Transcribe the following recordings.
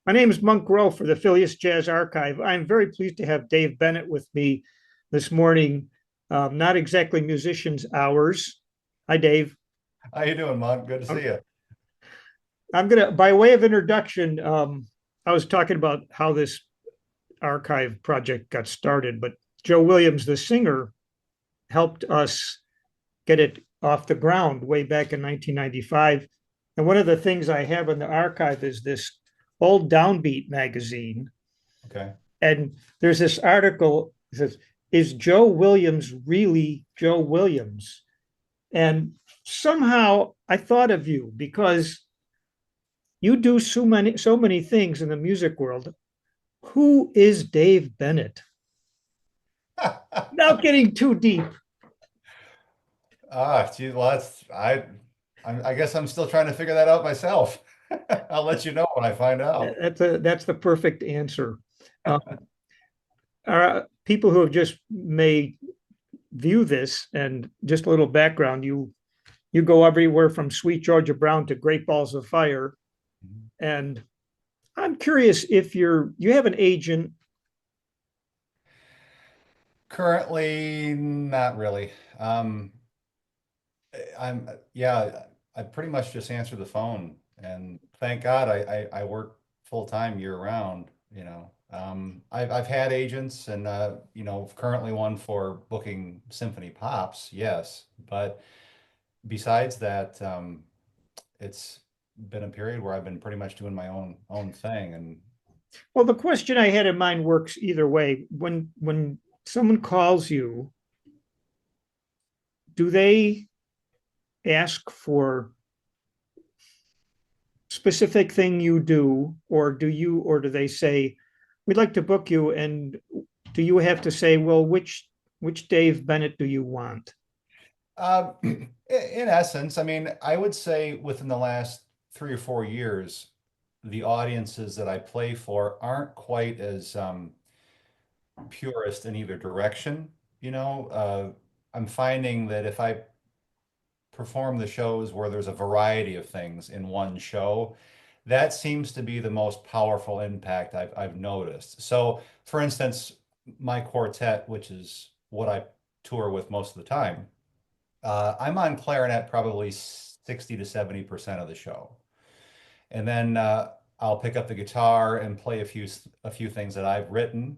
My name is Monk Rowe for the Phileas Jazz Archive. I'm very pleased to have Dave Bennett with me this morning. Not exactly musicians' hours. Hi, Dave. How you doing, Monk? Good to see I'm, you. I'm gonna, by way of introduction, I was talking about how this archive project got started, but Joe Williams, the singer, helped us get it off the ground way back in 1995. And one of the things I have in the archive is this old Downbeat magazine. Okay. And there's this article that says, is Joe Williams really Joe Williams? And somehow I thought of you because you do so many things in the music world. Who is Dave Bennett? Without getting too deep. Gee, well, I guess I'm still trying to figure that out myself. I'll let you know when I find out. That's the perfect answer. Um, People who have just may view this and just a little background. You go everywhere from Sweet Georgia Brown to Great Balls of Fire. And I'm curious if you have an agent. Currently, not really. Yeah, I pretty much just answer the phone, and thank God I work full time year round. I've had agents, and currently one for booking symphony pops, yes, but besides that, it's been a period where I've been pretty much doing my own thing. And Well, the question I had in mind works either way. When someone calls you, do they ask for specific thing you do, or do they say, we'd like to book you, and do you have to say, well, which Dave Bennett do you want? in essence, I mean, I would say within the last 3 or 4 years, the audiences that I play for aren't quite as purist in either direction. I'm finding that if I perform the shows where there's a variety of things in one show, that seems to be the most powerful impact I've noticed. So, for instance, my quartet, which is what I tour with most of the time, I'm on clarinet probably 60 to 70% of the show. And then I'll pick up the guitar and play a few things that I've written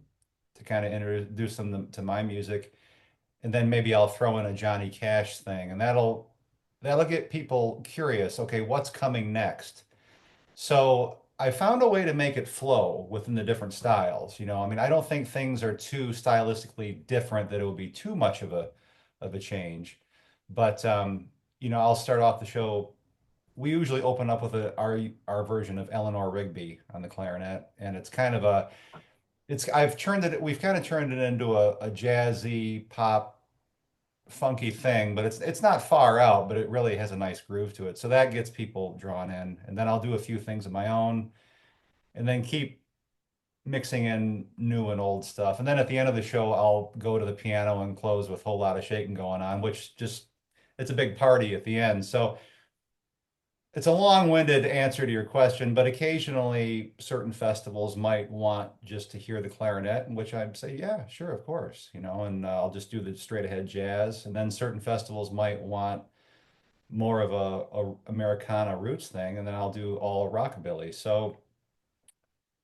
to kind of introduce them to my music. And then maybe I'll throw in a Johnny Cash thing, and that'll get people curious. Okay, what's coming next? So I found a way to make it flow within the different styles. I mean, I don't think things are too stylistically different that it would be too much of a change. But I'll start off the show. We usually open up with our version of Eleanor Rigby on the clarinet, and it's kind of a it's I've turned it we've kind of turned it into a jazzy pop funky thing, but it's not far out, but it really has a nice groove to it. So that gets people drawn in. And then I'll do a few things of my own and then keep mixing in new and old stuff. And then at the end of the show, I'll go to the piano and close with a whole lot of shaking going on, which just it's a big party at the end. So it's a long-winded answer to your question, but occasionally certain festivals might want just to hear the clarinet, in which I'd say, yeah, sure, of course, and I'll just do the straight ahead jazz. And then certain festivals might want more of a Americana roots thing, and then I'll do all rockabilly. So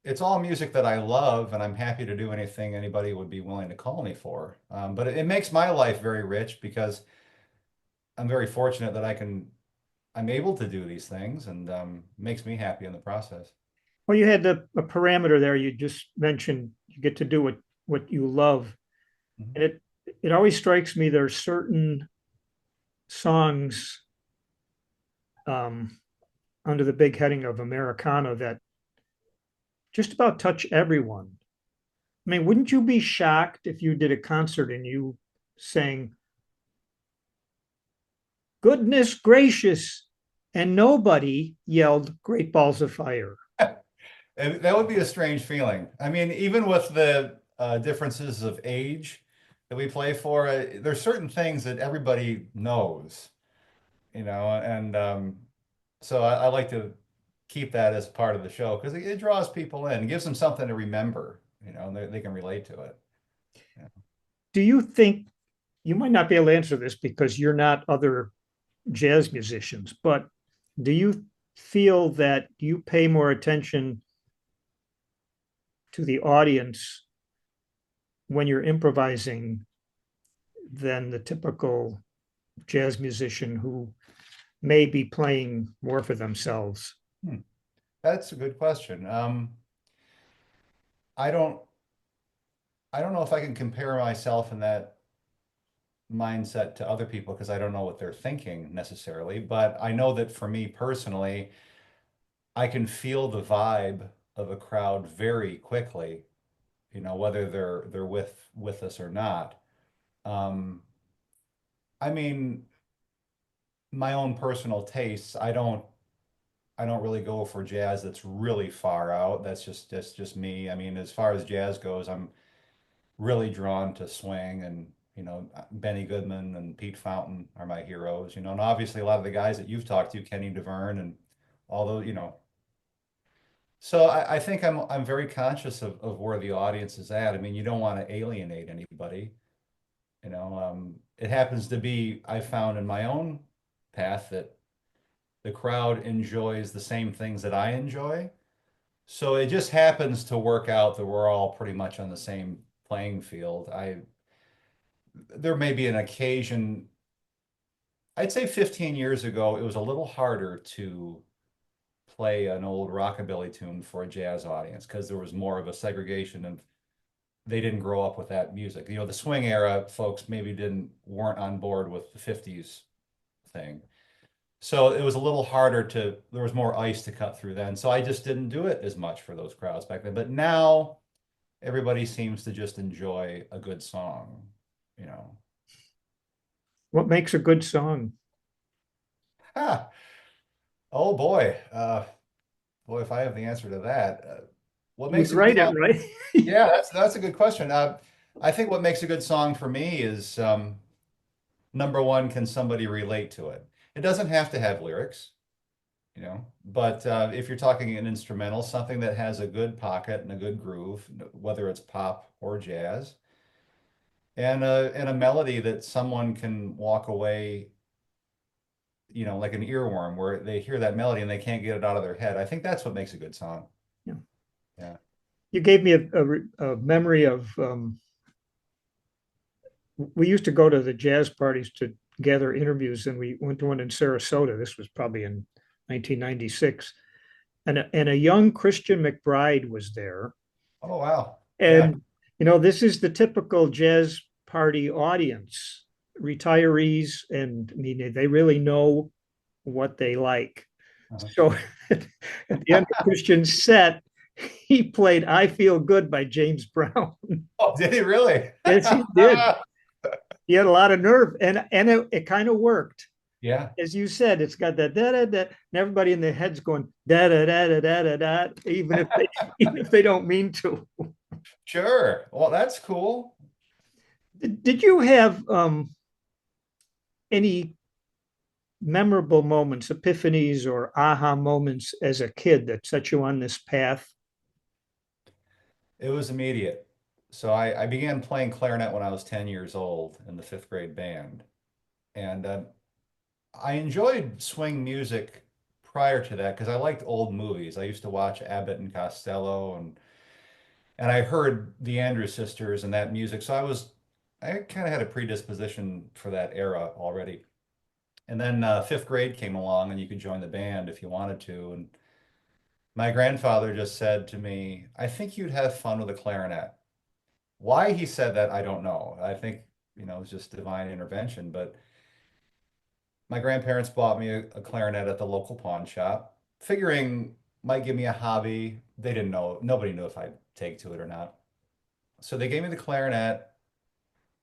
it's all music that I love, and I'm happy to do anything anybody would be willing to call me for. But it makes my life very rich because I'm very fortunate that I'm able to do these things, and makes me happy in the process. Well, you had a parameter there. You just mentioned you get to do what you love, Mhm. and it always strikes me there's certain songs um, under the big heading of Americana that just about touch everyone. I mean, wouldn't you be shocked if you did a concert and you sang "Goodness gracious" and nobody yelled "Great Balls of Fire"? And that would be a strange feeling. I mean, even with the differences of age that we play for, there's certain things that everybody knows, and so I like to keep that as part of the show because it draws people in, it gives them something to remember, and they can relate to it. Yeah. Do you think you might not be able to answer this because you're not other jazz musicians, but do you feel that you pay more attention to the audience when you're improvising than the typical jazz musician who may be playing more for themselves? Hmm. That's a good question. I don't I don't know if I can compare myself in that mindset to other people because I don't know what they're thinking necessarily, but I know that for me personally, I can feel the vibe of a crowd very quickly, whether they're with us or not. Um, I mean, my own personal tastes, I don't really go for jazz that's really far out. That's just me. I mean, as far as jazz goes, I'm really drawn to swing and Benny Goodman and Pete Fountain are my heroes. And obviously a lot of the guys that you've talked to, Kenny DeVerne and all those. So I think I'm very conscious of where the audience is at. I mean, you don't want to alienate anybody. It happens to be I found in my own path that the crowd enjoys the same things that I enjoy. So it just happens to work out that we're all pretty much on the same playing field. There may be an occasion, I'd say 15 years ago, it was a little harder to play an old rockabilly tune for a jazz audience because there was more of a segregation of they didn't grow up with that music. The swing era folks maybe didn't weren't on board with the 50s thing. So it was a little harder there was more ice to cut through then. So I just didn't do it as much for those crowds back then. But now everybody seems to just enjoy a good song, you know. What makes a good song? Ha! Oh boy. Boy, if I have the answer to that, what You'd makes a good write it, song? right? Yeah, that's a good question. I think what makes a good song for me is number one, can somebody relate to it? It doesn't have to have lyrics, but if you're talking an instrumental, something that has a good pocket and a good groove, whether it's pop or jazz, and a melody that someone can walk away, like an earworm, where they hear that melody and they can't get it out of their head. I think that's what makes a good song. Yeah. Yeah. You gave me a memory of we used to go to the jazz parties to gather interviews, and we went to one in Sarasota. This was probably in 1996, and a young Christian McBride was there. Oh, wow. Yeah. And this is the typical jazz party audience, retirees, and I mean they really know what they like. Uh-huh. So at the end of Christian's set, he played "I Feel Good" by James Brown. Oh, did he really? Yes, he did. He had a lot of nerve, and it kind of worked. Yeah, As you said, it's got that da da da, and everybody in their heads going da da da da da da da, even if they don't mean to. sure. Well, that's cool. Did you have any memorable moments, epiphanies, or aha moments as a kid that set you on this path? It was immediate. So I began playing clarinet when I was 10 years old in the fifth grade band. And I enjoyed swing music prior to that because I liked old movies. I used to watch Abbott and Costello and I heard the Andrews Sisters and that music. So I kind of had a predisposition for that era already. And then fifth grade came along and you could join the band if you wanted to. And my grandfather just said to me, I think you'd have fun with a clarinet. Why he said that, I don't know. I think, it was just divine intervention. But my grandparents bought me a clarinet at the local pawn shop, figuring might give me a hobby. They didn't know, nobody knew if I'd take to it or not. So they gave me the clarinet.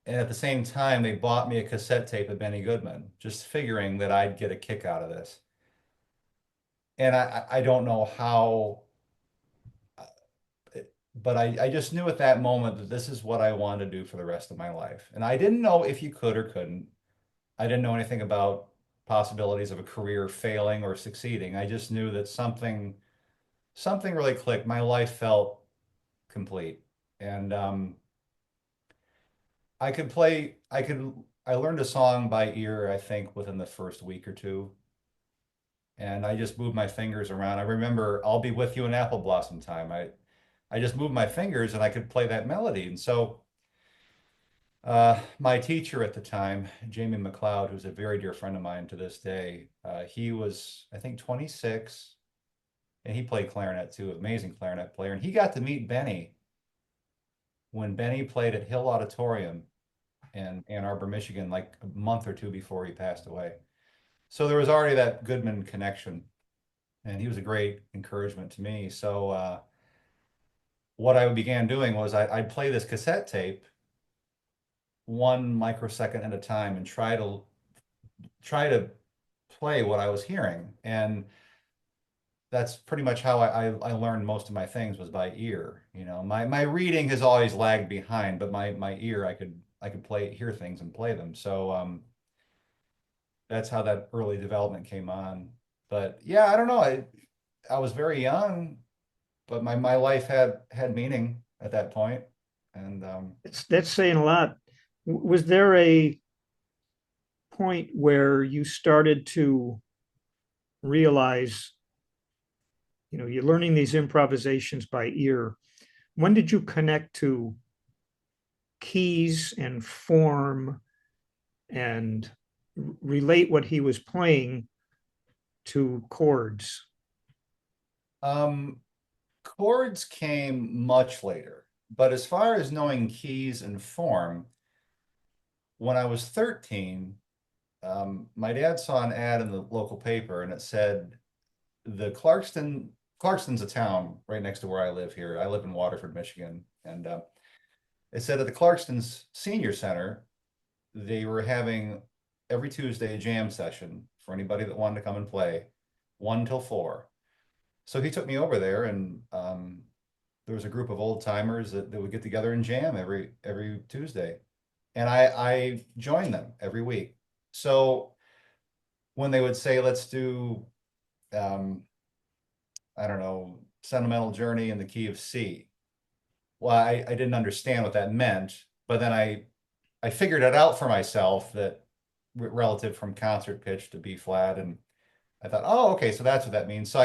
And at the same time, they bought me a cassette tape of Benny Goodman, just figuring that I'd get a kick out of this. And I don't know how, but I just knew at that moment that this is what I wanted to do for the rest of my life. And I didn't know if you could or couldn't. I didn't know anything about possibilities of a career failing or succeeding. I just knew that something really clicked. My life felt complete. And I learned a song by ear, I think, within the first week or two. And I just moved my fingers around. I remember I'll Be With You in Apple Blossom Time. I just moved my fingers and I could play that melody. And so my teacher at the time, Jamie McLeod, who's a very dear friend of mine to this day, he was, I think, 26, and he played clarinet too, amazing clarinet player. And he got to meet Benny when Benny played at Hill Auditorium in Ann Arbor, Michigan, like a month or two before he passed away. So there was already that Goodman connection, and he was a great encouragement to me. So what I began doing was I'd play this cassette tape 1 microsecond at a time and try to play what I was hearing. And that's pretty much how I learned most of my things was by ear. You know, my reading has always lagged behind, but my ear I could hear things and play them. So that's how that early development came on. But yeah, I don't know. I was very young, but my life had meaning at that point. And That's saying a lot. Was there a point where you started to realize, you're learning these improvisations by ear? When did you connect to keys and form and relate what he was playing to chords? um, chords came much later. But as far as knowing keys and form, when I was 13, my dad saw an ad in the local paper and it said the Clarkston's a town right next to where I live here. I live in Waterford, Michigan. And it said at the Clarkston's Senior Center, they were having every Tuesday a jam session for anybody that wanted to come and play, 1 till 4. So he took me over there, and there was a group of old timers that would get together and jam every Tuesday. And I joined them every week. So when they would say, let's do, um, I don't know, Sentimental Journey in the key of C. Well, I didn't understand what that meant, but then I figured it out for myself that relative from concert pitch to B flat. And I thought, oh, okay, so that's what that means. So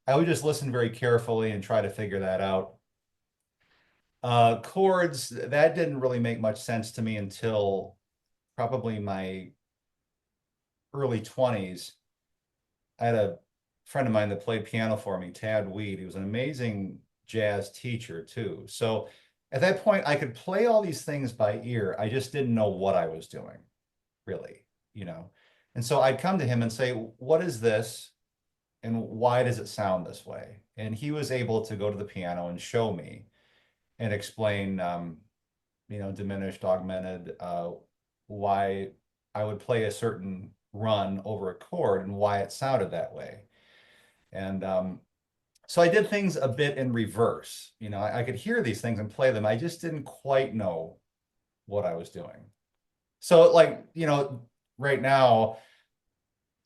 I would just listen very carefully and try to figure that out. Chords, that didn't really make much sense to me until probably my early 20s. I had a friend of mine that played piano for me, Tad Weed. He was an amazing jazz teacher too. So at that point, I could play all these things by ear. I just didn't know what I was doing, really, you know. And so I'd come to him and say, what is this? And why does it sound this way? And he was able to go to the piano and show me and explain, diminished, augmented, why I would play a certain run over a chord and why it sounded that way. And so I did things a bit in reverse. You know, I could hear these things and play them. I just didn't quite know what I was doing. So, like, right now,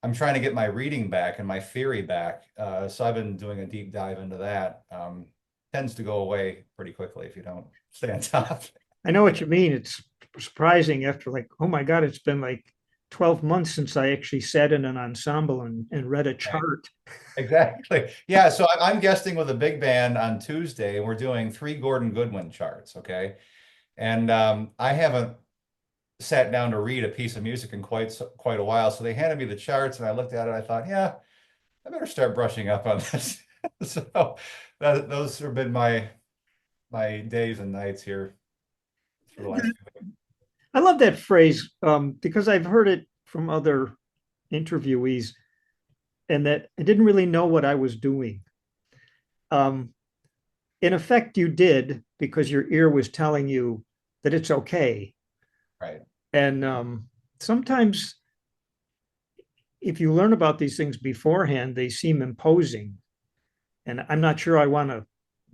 I'm trying to get my reading back and my theory back. So I've been doing a deep dive into that. Tends to go away pretty quickly if you don't stay on top. I know what you mean. It's surprising after, like, oh my God, it's been like 12 months since I actually sat in an ensemble and read a Right. chart. Exactly. Yeah. So I'm guesting with a big band on Tuesday, and we're doing 3 Gordon Goodwin charts. Okay. And I haven't sat down to read a piece of music in quite a while. So they handed me the charts, and I looked at it. I thought, yeah, I better start brushing up on this. So those have been my days and nights here for the last few weeks. I love that phrase because I've heard it from other interviewees and that I didn't really know what I was doing. Um, in effect, you did because your ear was telling you that it's okay. Right. And sometimes, if you learn about these things beforehand, they seem imposing. And I'm not sure I want to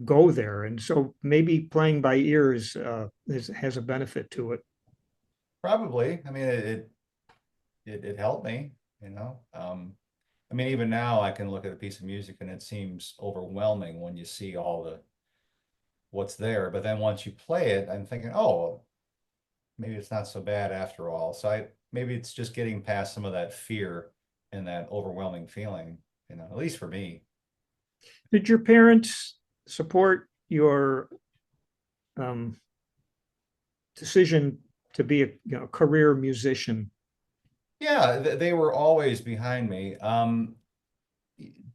go there. And so maybe playing by ear has a benefit to it. Probably. I mean, it helped me. you know? I mean, even now I can look at a piece of music and it seems overwhelming when you see all the what's there. But then once you play it, I'm thinking, oh, maybe it's not so bad after all. So I maybe it's just getting past some of that fear and that overwhelming feeling, at least for me. Did your parents support your um, decision to be a career musician? Yeah, they were always behind me.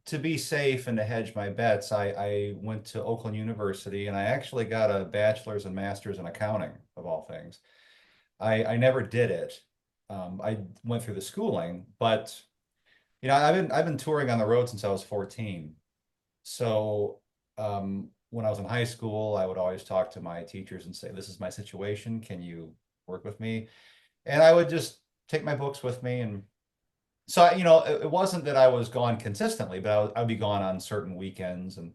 To be safe and to hedge my bets, I went to Oakland University and I actually got a bachelor's and master's in accounting, of all things. I never did it. I went through the schooling, but I've been touring on the road since I was 14. So when I was in high school, I would always talk to my teachers and say, "This is my situation. Can you work with me?" And I would just take my books with me. And so, it wasn't that I was gone consistently, but I'd be gone on certain weekends and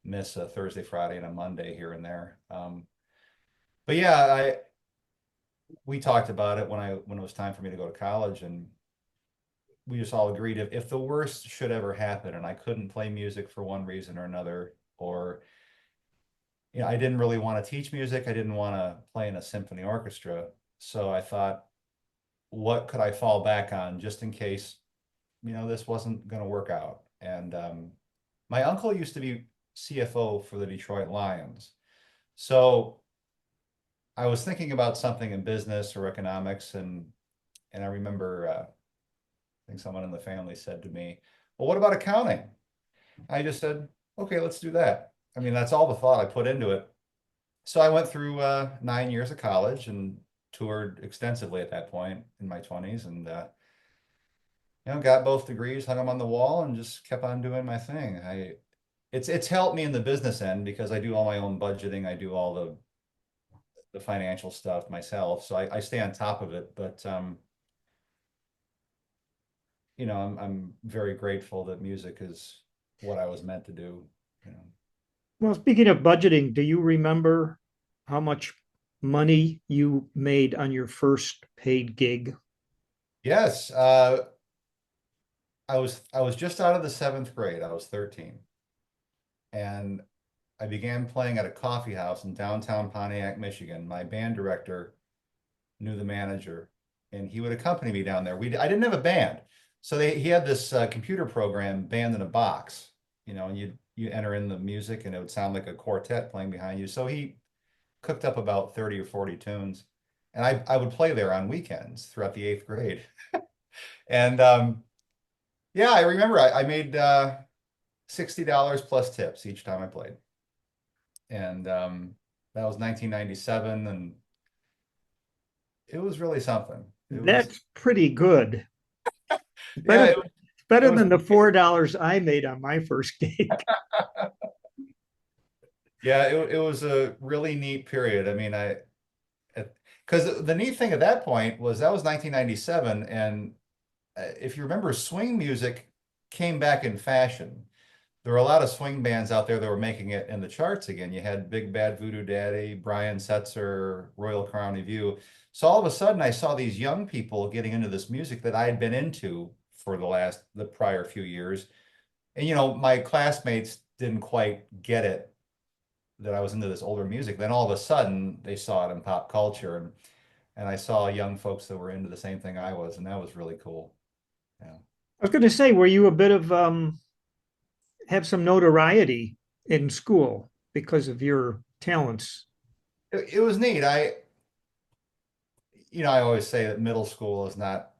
miss a Thursday, Friday, and a Monday here and there. But yeah, we talked about it when it was time for me to go to college, and we just all agreed if the worst should ever happen and I couldn't play music for one reason or another, or I didn't really want to teach music, I didn't want to play in a symphony orchestra. So I thought, what could I fall back on just in case, this wasn't going to work out? And my uncle used to be CFO for the Detroit Lions. So I was thinking about something in business or economics, and I remember I think someone in the family said to me, "Well, what about accounting?" I just said, "Okay, let's do that." I mean, that's all the thought I put into it. So I went through 9 years of college and toured extensively at that point in my 20s, and got both degrees, hung them on the wall, and just kept on doing my thing. It's helped me in the business end because I do all my own budgeting, I do all the financial stuff myself, so I stay on top of it. But I'm very grateful that music is what I was meant to do. You know. Well, speaking of budgeting, do you remember how much money you made on your first paid gig? Yes, I was just out of the seventh grade. I was 13, and I began playing at a coffee house in downtown Pontiac, Michigan. My band director knew the manager, and he would accompany me down there. I didn't have a band, so he had this computer program, Band in a Box, and you enter in the music, and it would sound like a quartet playing behind you. So he cooked up about 30 or 40 tunes, and I would play there on weekends throughout the eighth grade. And yeah, I remember I made $60 plus tips each time I played, and that was 1997, and it was really something. It was, That's pretty good. yeah, Better it better was, than the $4 I made on my first gig. yeah, it was a really neat period. I mean, because the neat thing at that point was that was 1997, and if you remember, swing music came back in fashion. There were a lot of swing bands out there that were making it in the charts again. You had Big Bad Voodoo Daddy, Brian Setzer, Royal Crown Review. So all of a sudden, I saw these young people getting into this music that I had been into for the prior few years. And my classmates didn't quite get it that I was into this older music. Then all of a sudden, they saw it in pop culture, and I saw young folks that were into the same thing I was, and that was really cool. Yeah. I was going to say, were you a bit of have some notoriety in school because of your talents? It was neat. I always say that middle school is not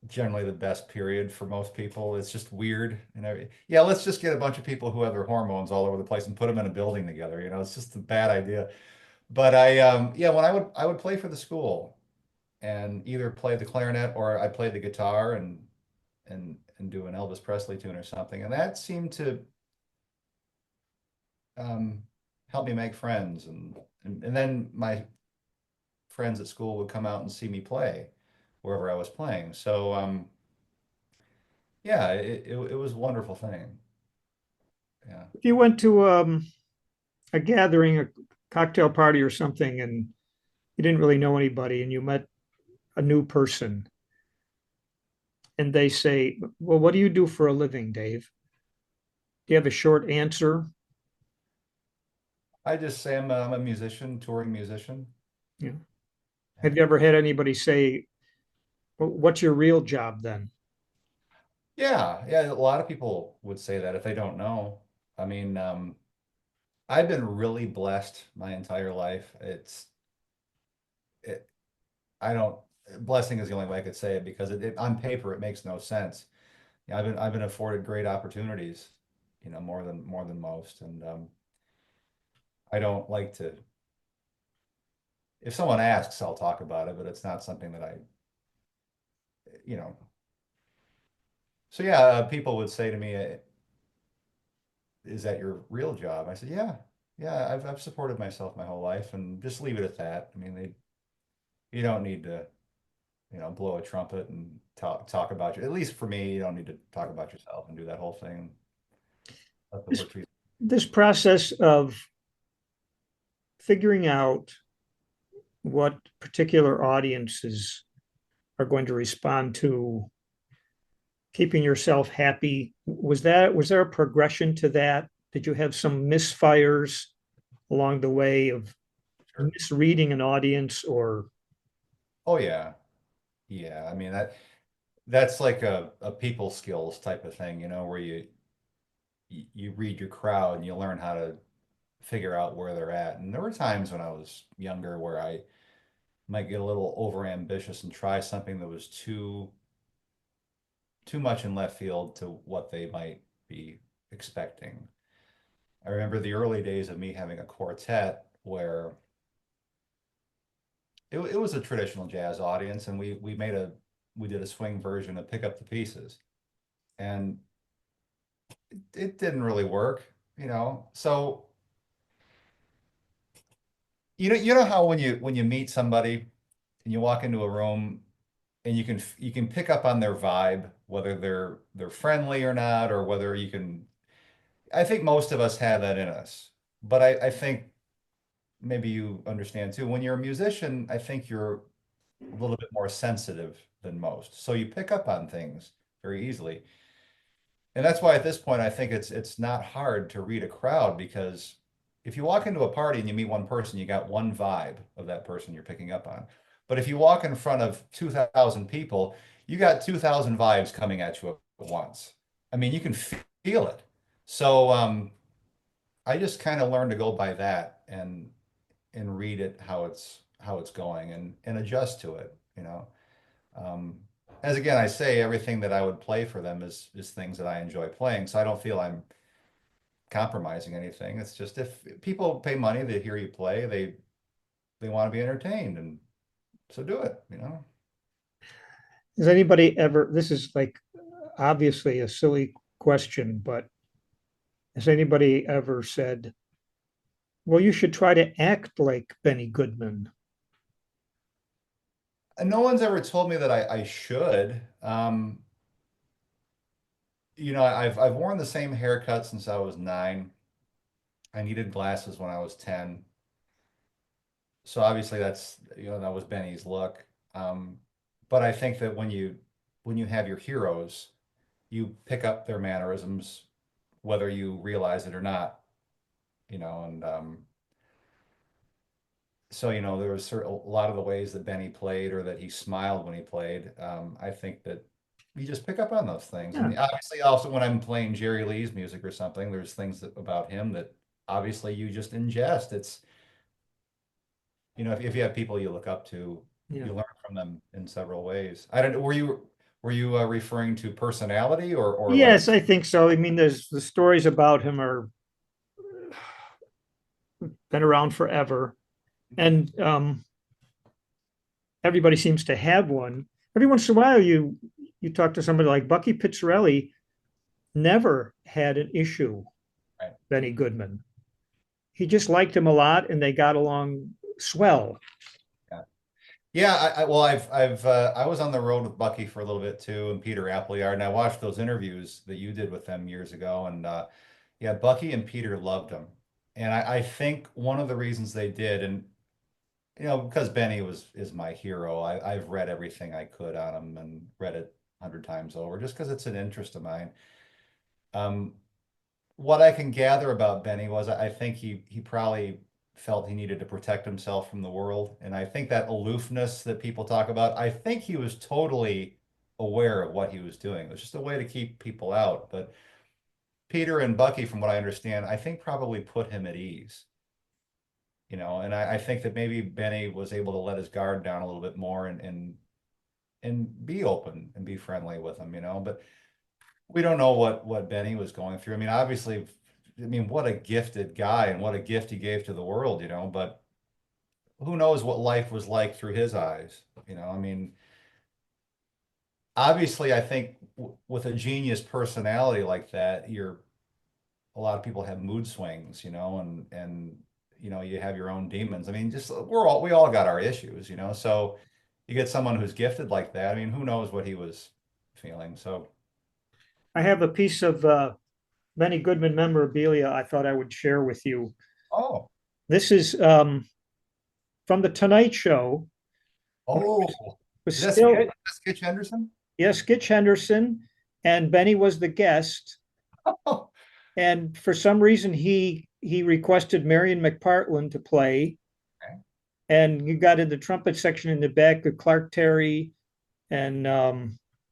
generally the best period for most people. It's just weird and yeah, let's just get a bunch of people who have their hormones all over the place and put them in a building together. It's just a bad idea. But yeah, when I would play for the school and either play the clarinet or I played the guitar and do an Elvis Presley tune or something. And that seemed to um, help me make friends and then my friends at school would come out and see me play wherever I was playing. So yeah, it was a wonderful thing. Yeah. If you went to a gathering, a cocktail party or something, and you didn't really know anybody, and you met a new person, and they say, "Well, what do you do for a living, Dave?" Do you have a short answer? I just say I'm a musician, touring musician. Yeah. Yeah. Have you ever had anybody say, "Well, what's your real job then?" Yeah, yeah, a lot of people would say that if they don't know. I mean, I've been really blessed my entire life. It, I don't, blessing is the only way I could say it because on paper it makes no sense. Yeah, I've been afforded great opportunities, more than most, and I don't like to. If someone asks, I'll talk about it, but it's not something that you know. So yeah, people would say to me, "Is that your real job?" I said, "Yeah, yeah. I've supported myself my whole life, and just leave it at that. I mean, you don't need to, blow a trumpet and talk about you. At least for me, you don't need to talk about yourself and do that whole thing. Let the This work treat." this process of figuring out what particular audiences are going to respond to, keeping yourself happy, was there a progression to that? Did you have some misfires along the way of Sure. misreading an audience or Oh yeah, yeah. I mean that's like a people skills type of thing, where you read your crowd and you learn how to figure out where they're at. And there were times when I was younger where I might get a little over ambitious and try something that was too much in left field to what they might be expecting. I remember the early days of me having a quartet where it was a traditional jazz audience, and we did a swing version of Pick Up the Pieces, and it didn't really work. So you know how when you meet somebody and you walk into a room and you can pick up on their vibe, whether they're friendly or not, or whether you can. I think most of us have that in us, but I think maybe you understand too. When you're a musician, I think you're a little bit more sensitive than most, so you pick up on things very easily. And that's why at this point I think it's not hard to read a crowd because if you walk into a party and you meet one person, you got one vibe of that person you're picking up on. But if you walk in front of 2,000 people, you got 2,000 vibes coming at you at once. I mean, you can feel it. So I just kind of learned to go by that and read it how it's going and adjust to it. Um, as again, I say everything that I would play for them is things that I enjoy playing, so I don't feel I'm compromising anything. It's just if people pay money to hear you play, they want to be entertained, and so do it. has anybody ever, this is like obviously a silly question, but has anybody ever said, well, you should try to act like Benny Goodman? And no one's ever told me that I should. I've worn the same haircut since I was 9. I needed glasses when I was 10. So obviously that was Benny's look. Um, but I think that when you have your heroes, you pick up their mannerisms, whether you realize it or not. And so there was a lot of the ways that Benny played or that he smiled when he played. I think that you just pick up on those things, Yeah. and obviously also when I'm playing Jerry Lee's music or something, there's things about him that obviously you just ingest. If you have people you look up to, Yeah. you learn from them in several ways. I don't know. Were you referring to personality or like? Yes, I think so. I mean, there's the stories about him are been around forever, and everybody seems to have one. Every once in a while, you talk to somebody like Bucky Pizzarelli, never had an issue. Right. Benny Goodman, he just liked him a lot, and they got along swell. Yeah. Yeah, well, I was on the road with Bucky for a little bit too, and Peter Appleyard, and I watched those interviews that you did with them years ago, and yeah, Bucky and Peter loved him, and I think one of the reasons they did, and because Benny is my hero, I've read everything I could on him and read it 100 times over just because it's an interest of mine. Um, what I can gather about Benny was I think he probably felt he needed to protect himself from the world. And I think that aloofness that people talk about, I think he was totally aware of what he was doing. It was just a way to keep people out. But Peter and Bucky, from what I understand, I think probably put him at ease. And I think that maybe Benny was able to let his guard down a little bit more and be open and be friendly with him. But we don't know what Benny was going through. I mean, obviously, I mean, what a gifted guy and what a gift he gave to the world. But who knows what life was like through his eyes. I mean, obviously, I think with a genius personality like that, a lot of people have mood swings, and you have your own demons. I mean, just we all got our issues. So you get someone who's gifted like that. I mean, who knows what he was feeling? So, I have a piece of Benny Goodman memorabilia I thought I would share with you. oh, This is from the Tonight Show. oh, Was is that still, Skitch Henderson? yes, Skitch Henderson, and Benny was the guest. Oh, And for some reason, he requested Marion McPartland to play, okay. and you got in the trumpet section in the back with Clark Terry and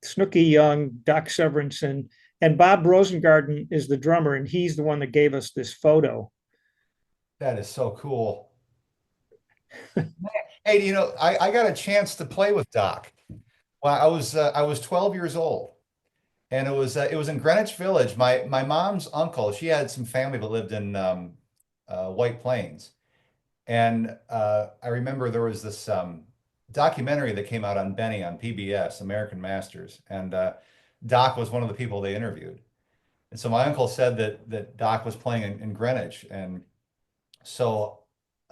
Snooky Young, Doc Severinsen, and Bob Rosengarten is the drummer, and he's the one that gave us this photo. That is so cool. Hey, I got a chance to play with Doc. Well, I was 12 years old, and it was in Greenwich Village. My mom's uncle, she had some family that lived in White Plains, and I remember there was this documentary that came out on Benny on PBS, American Masters, and Doc was one of the people they interviewed. And so my uncle said that Doc was playing in Greenwich, and so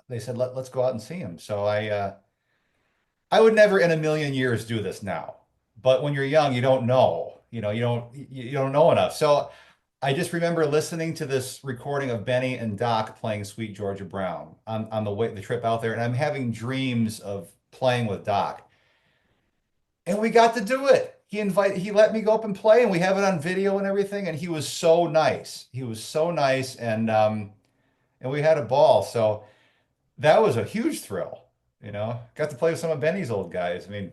they said let's go out and see him. So I would never in a million years do this now. But when you're young, you don't know. You don't know enough. So I just remember listening to this recording of Benny and Doc playing Sweet Georgia Brown on the trip out there, and I'm having dreams of playing with Doc. And we got to do it. He let me go up and play, and we have it on video and everything. And he was so nice. He was so nice, and we had a ball. So that was a huge thrill. Got to play with some of Benny's old guys. I mean,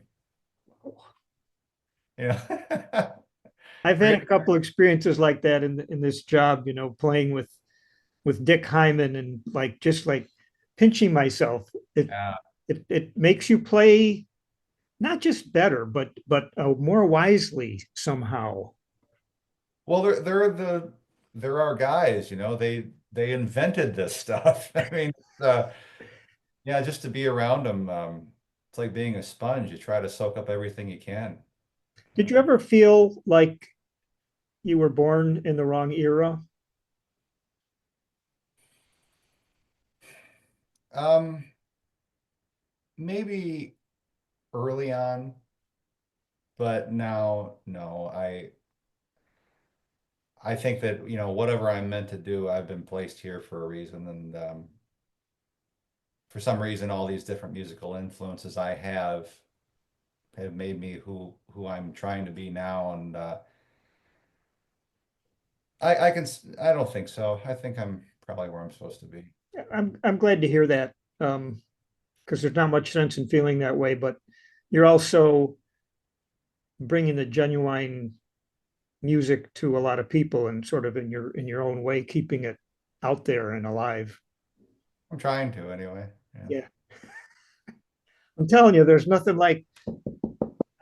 you know, I've had great. a couple experiences like that in this job, playing with Dick Hyman and like just like pinching myself. It Yeah. it makes you play not just better, but more wisely somehow. Well, they're our guys. They invented this stuff. I mean, uh, yeah, just to be around them, it's like being a sponge. You try to soak up everything you can. Did you ever feel like you were born in the wrong era? Um, Maybe early on, but now, no. I think that whatever I'm meant to do, I've been placed here for a reason, and for some reason, all these different musical influences I have made me who I'm trying to be now, and I don't think so. I think I'm probably where I'm supposed to be. I'm glad to hear that because there's not much sense in feeling that way, but you're also bringing the genuine music to a lot of people and sort of in your own way, keeping it out there and alive. I'm trying to anyway. Yeah. Yeah, I'm telling you, there's nothing like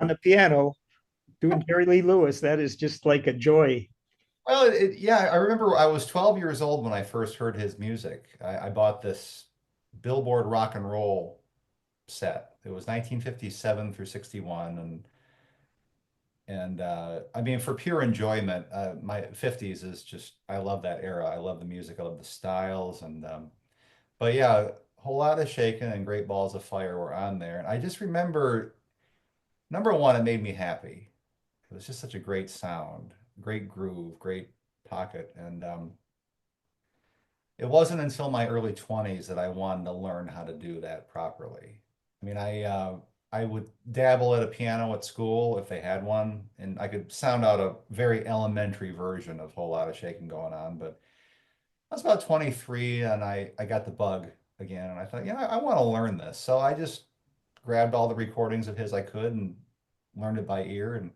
on the piano doing Jerry Lee Lewis. That is just like a joy. Well, yeah, I remember I was 12 years old when I first heard his music. I bought this Billboard rock and roll set. It was 1957 through 61, and I mean for pure enjoyment, my 50s is just I love that era. I love the music. I love the styles, and but yeah, a whole lot of shaking and Great Balls of Fire were on there. And I just remember number one, it made me happy. It was just such a great sound, great groove, great pocket. And it wasn't until my early 20s that I wanted to learn how to do that properly. I mean, I would dabble at a piano at school if they had one, and I could sound out a very elementary version of a whole lot of shaking going on. But I was about 23 and I got the bug again, and I thought, I want to learn this. So I just grabbed all the recordings of his I could and learned it by ear, and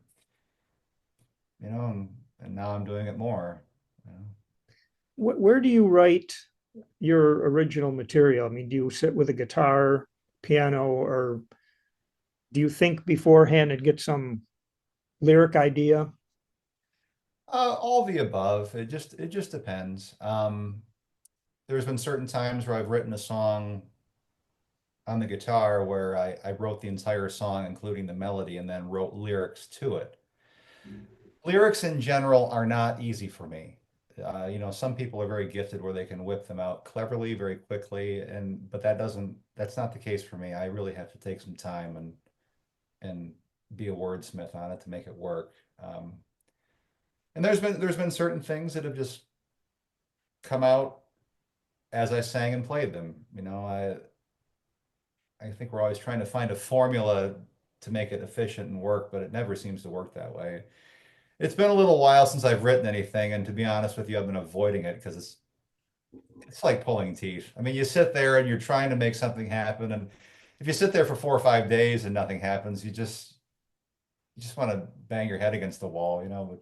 and now I'm doing it more. You know. Where do you write your original material? I mean, do you sit with a guitar, piano, or do you think beforehand and get some lyric idea? All the above. It just depends. There's been certain times where I've written a song on the guitar where I wrote the entire song, including the melody, and then wrote lyrics to it. Lyrics in general are not easy for me. Some people are very gifted where they can whip them out cleverly, very quickly, but that's not the case for me. I really have to take some time and be a wordsmith on it to make it work. And there's been certain things that have just come out as I sang and played them. I think we're always trying to find a formula to make it efficient and work, but it never seems to work that way. It's been a little while since I've written anything, and to be honest with you, I've been avoiding it because it's like pulling teeth. I mean, you sit there and you're trying to make something happen, and if you sit there for 4 or 5 days and nothing happens, you just want to bang your head against the wall, But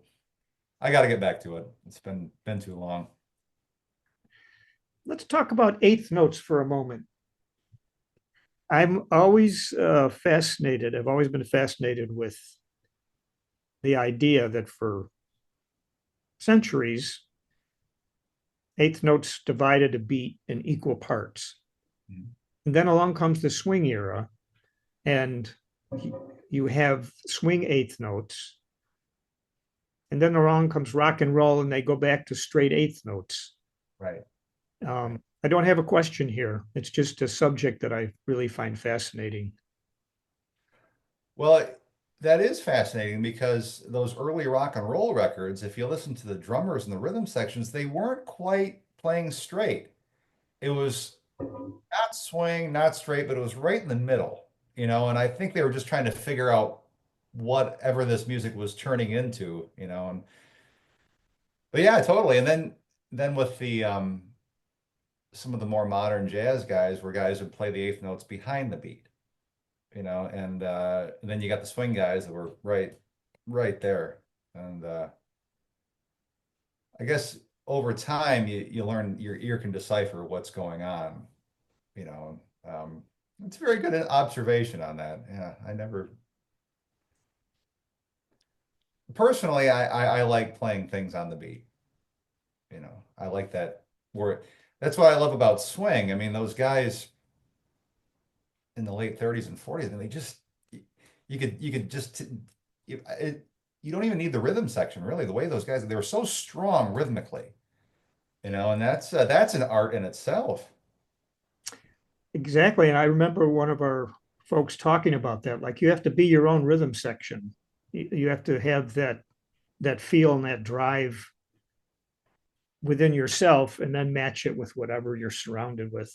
I got to get back to it. It's been too long. Let's talk about eighth notes for a moment. I'm always fascinated. I've always been fascinated with the idea that for centuries, eighth notes divided a beat in equal parts. Mhm. And then along comes the swing era, and you have swing eighth notes. And then along comes rock and roll, and they go back to straight eighth notes. Right. I don't have a question here. It's just a subject that I really find fascinating. Well, that is fascinating because those early rock and roll records, if you listen to the drummers and the rhythm sections, they weren't quite playing straight. It was not swing, not straight, but it was right in the middle, and I think they were just trying to figure out whatever this music was turning into. But yeah, totally. And then with the some of the more modern jazz guys were guys who play the eighth notes behind the beat, and then you got the swing guys that were right there. And I guess over time you learn your ear can decipher what's going on, you know. It's a very good observation on that. Yeah, I never personally I like playing things on the beat. I like that where that's what I love about swing. I mean, those guys in the late 30s and 40s, and they just you could just you don't even need the rhythm section really. The way those guys they were so strong rhythmically, and that's an art in itself. Exactly. And I remember one of our folks talking about that. Like you have to be your own rhythm section. You have to have that feel and that drive within yourself and then match it with whatever you're surrounded with.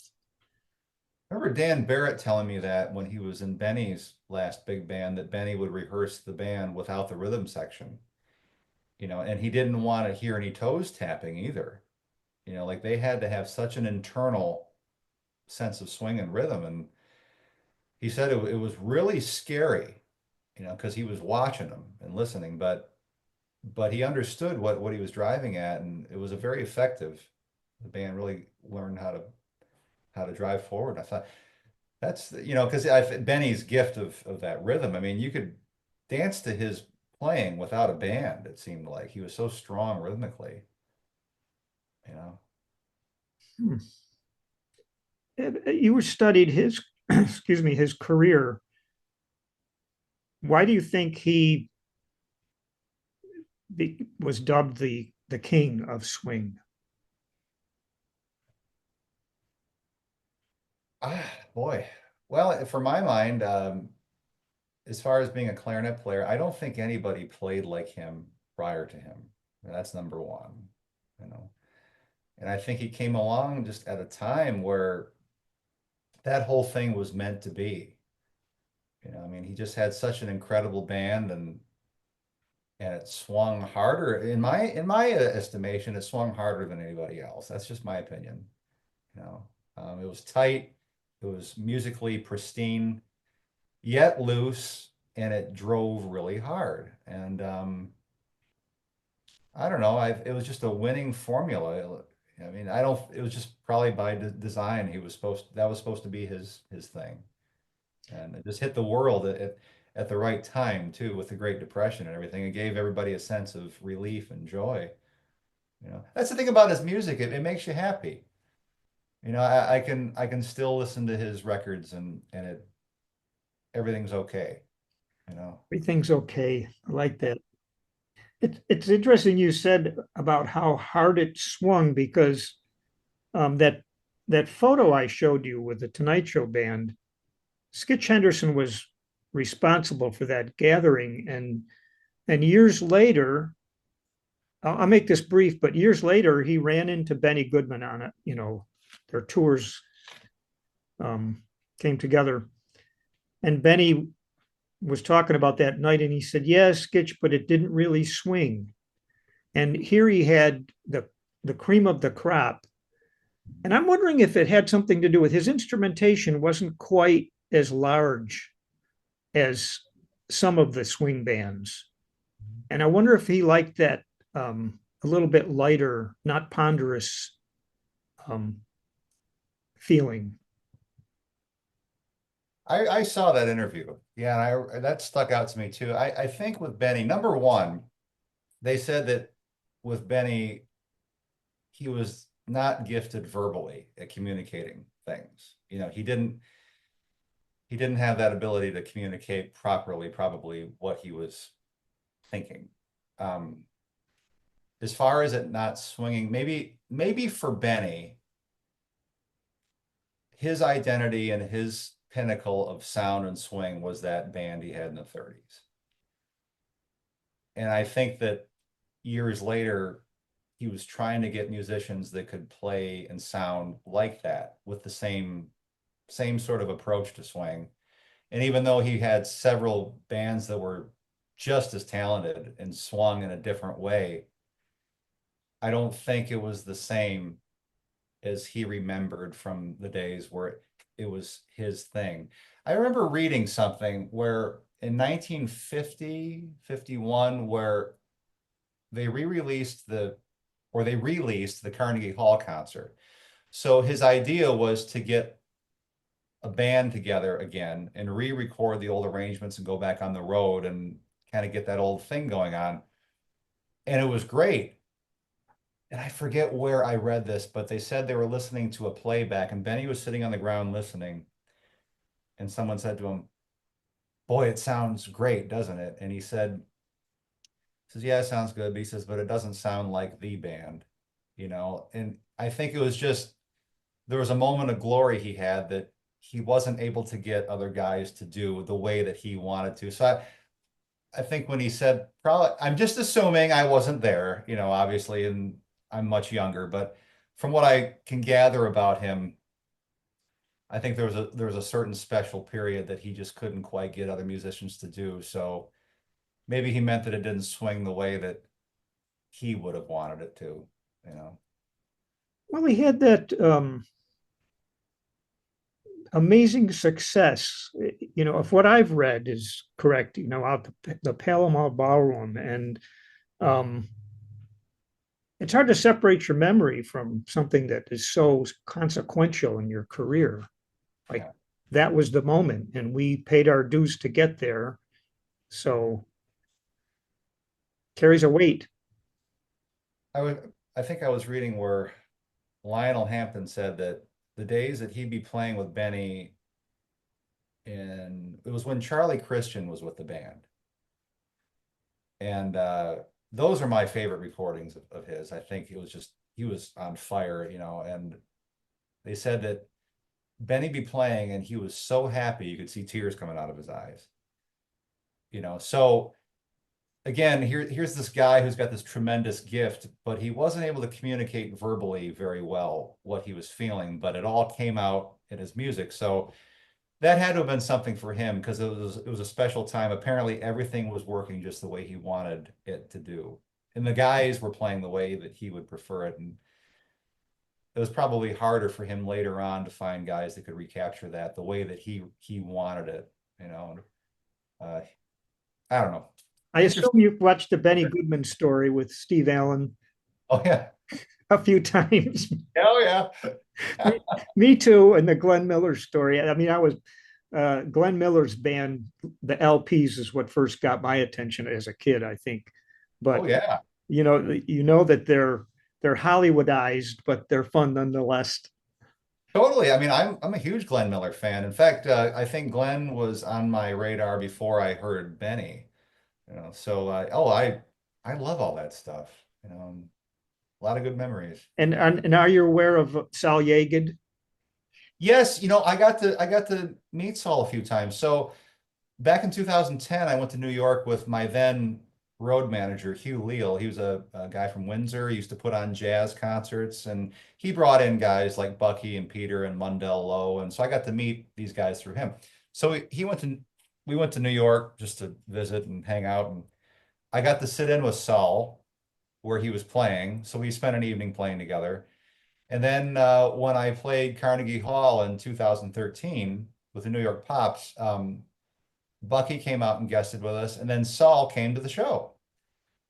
I remember Dan Barrett telling me that when he was in Benny's last big band, that Benny would rehearse the band without the rhythm section, and he didn't want to hear any toes tapping either. Like they had to have such an internal sense of swing and rhythm. And he said it was really scary, because he was watching them and listening, but he understood what he was driving at, and it was a very effective. The band really learned how to drive forward. I thought that's because Benny's gift of that rhythm. I mean, you could dance to his playing without a band. It seemed like he was so strong rhythmically. You know, Hmm. You studied his, excuse me, his career. Why do you think he was dubbed the king of swing? boy. Well, for my mind, as far as being a clarinet player, I don't think anybody played like him prior to him. That's number one, you know. And I think he came along just at a time where that whole thing was meant to be. I mean, he just had such an incredible band, and it swung harder in my estimation. It swung harder than anybody else. That's just my opinion. You know, it was tight, it was musically pristine, yet loose, and it drove really hard. And I don't know. It was just a winning formula. I mean, I don't. It was just probably by design. That was supposed to be his thing, and it just hit the world at the right time too, with the Great Depression and everything. It gave everybody a sense of relief and joy. That's the thing about his music. It makes you happy. I can still listen to his records, and everything's okay. You know. Everything's okay. I like that. It's interesting you said about how hard it swung because that photo I showed you with the Tonight Show band, Skitch Henderson was responsible for that gathering, and years later, I'll make this brief, but years later he ran into Benny Goodman on it. Their tours um, came together, and Benny was talking about that night, and he said, "Yes, Skitch, but it didn't really swing." And here he had the cream of the crop. And I'm wondering if it had something to do with his instrumentation wasn't quite as large as some of the swing bands. And I wonder if he liked that a little bit lighter, not ponderous um, feeling. I saw that interview. Yeah, and that stuck out to me too. I think with Benny, number one, they said that with Benny, he was not gifted verbally at communicating things. He didn't have that ability to communicate properly, probably what he was thinking. Um, as far as it not swinging, maybe for Benny, his identity and his pinnacle of sound and swing was that band he had in the 30s. And I think that years later, he was trying to get musicians that could play and sound like that with the same sort of approach to swing. And even though he had several bands that were just as talented and swung in a different way, I don't think it was the same as he remembered from the days where it was his thing. I remember reading something where in 1950, 51, where they re-released they released the Carnegie Hall concert. So his idea was to get a band together again and re-record the old arrangements and go back on the road and kind of get that old thing going on. And it was great. And I forget where I read this, but they said they were listening to a playback, and Benny was sitting on the ground listening, and someone said to him, "Boy, it sounds great, doesn't it?" And he says, "Yeah, it sounds good." But he says, "But it doesn't sound like the band, you know." And I think it was just there was a moment of glory he had that he wasn't able to get other guys to do the way that he wanted to. So I think when he said, probably, I'm just assuming I wasn't there, obviously, and I'm much younger, but from what I can gather about him, I think there was a certain special period that he just couldn't quite get other musicians to do. So maybe he meant that it didn't swing the way that he would have wanted it to, you know. Well, he had that amazing success. If what I've read is correct, out the Palomar Ballroom, and um, it's hard to separate your memory from something that is so consequential in your career. Like Yeah. that was the moment, and we paid our dues to get there. So carries a weight. I think I was reading where Lionel Hampton said that the days that he'd be playing with Benny it was when Charlie Christian was with the band. And those are my favorite recordings of his. I think he was on fire, and they said that Benny be playing and he was so happy you could see tears coming out of his eyes. So again, here's this guy who's got this tremendous gift, but he wasn't able to communicate verbally very well what he was feeling, but it all came out in his music. So that had to have been something for him because it was a special time. Apparently, everything was working just the way he wanted it to do, and the guys were playing the way that he would prefer it. And it was probably harder for him later on to find guys that could recapture that the way that he wanted it. You know, uh, I don't know. I assume Interesting. you've watched the Benny Goodman story with Steve Allen Oh yeah. a few times. Oh yeah. me, me too, and the Glenn Miller story. I mean, I was Glenn Miller's band, the LPs, is what first got my attention as a kid, I think. Oh But yeah. you know that they're Hollywoodized, but they're fun nonetheless. Totally. I mean, I'm a huge Glenn Miller fan. In fact, I think Glenn was on my radar before I heard Benny. You know, so I love all that stuff. You know, a lot of good memories. And are you aware of Sal Yagid? Yes, you know, I got to meet Saul a few times. So back in 2010, I went to New York with my then road manager, Hugh Leal. He was a guy from Windsor. He used to put on jazz concerts, and he brought in guys like Bucky and Peter and Mundell Lowe. And so I got to meet these guys through him. So we went to New York just to visit and hang out. And I got to sit in with Saul where he was playing. So we spent an evening playing together. And then when I played Carnegie Hall in 2013 with the New York Pops, Bucky came out and guested with us, and then Saul came to the show.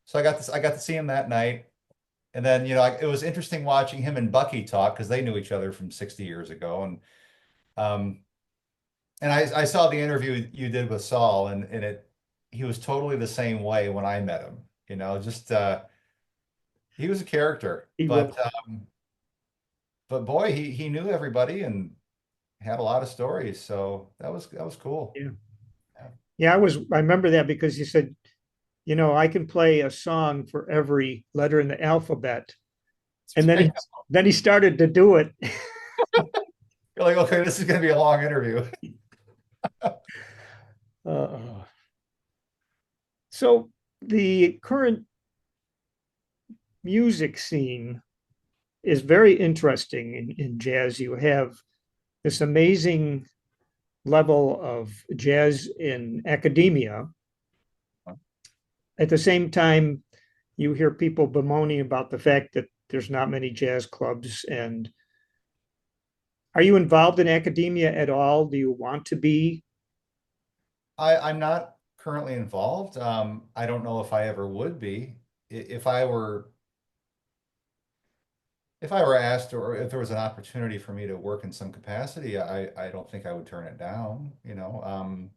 So I got to see him that night. And then, you know, it was interesting watching him and Bucky talk because they knew each other from 60 years ago. Um, and I saw the interview you did with Saul, and he was totally the same way when I met him. You know, just he was a character, He was. but boy, he knew everybody and had a lot of stories. So that was cool. Yeah. Yeah. Yeah, I remember that because he said, I can play a song for every letter in the alphabet. And then he started to do it. You're like, okay, this is going to be a long interview. Uh, so the current music scene is very interesting in jazz. You have this amazing level of jazz in academia. At the same time, you hear people bemoaning about the fact that there's not many jazz clubs. And are you involved in academia at all? Do you want to be? I'm not currently involved. I don't know if I ever would be. If if I were asked or if there was an opportunity for me to work in some capacity, I don't think I would turn it down, you know.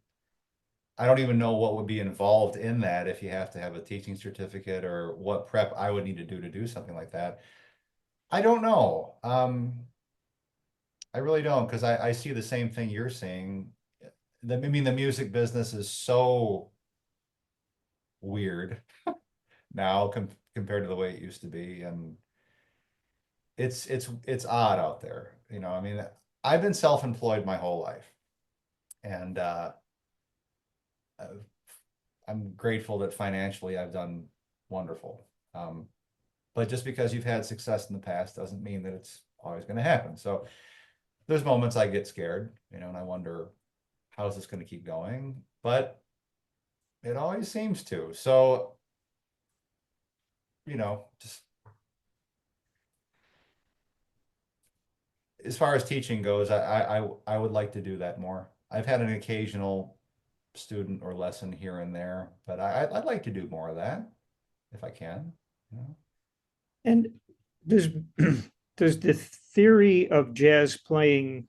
I don't even know what would be involved in that if you have to have a teaching certificate or what prep I would need to do something like that. I don't know. I really don't because I see the same thing you're seeing. I mean, the music business is so weird now compared to the way it used to be, and it's odd out there. You know, I mean, I've been self-employed my whole life, and uh, I'm grateful that financially I've done wonderful. But just because you've had success in the past doesn't mean that it's always going to happen. So there's moments I get scared, you know, and I wonder how's this going to keep going, but it always seems to. So, you know, just as far as teaching goes, I would like to do that more. I've had an occasional student or lesson here and there, but I'd like to do more of that if I can. You know? And does does the theory of jazz playing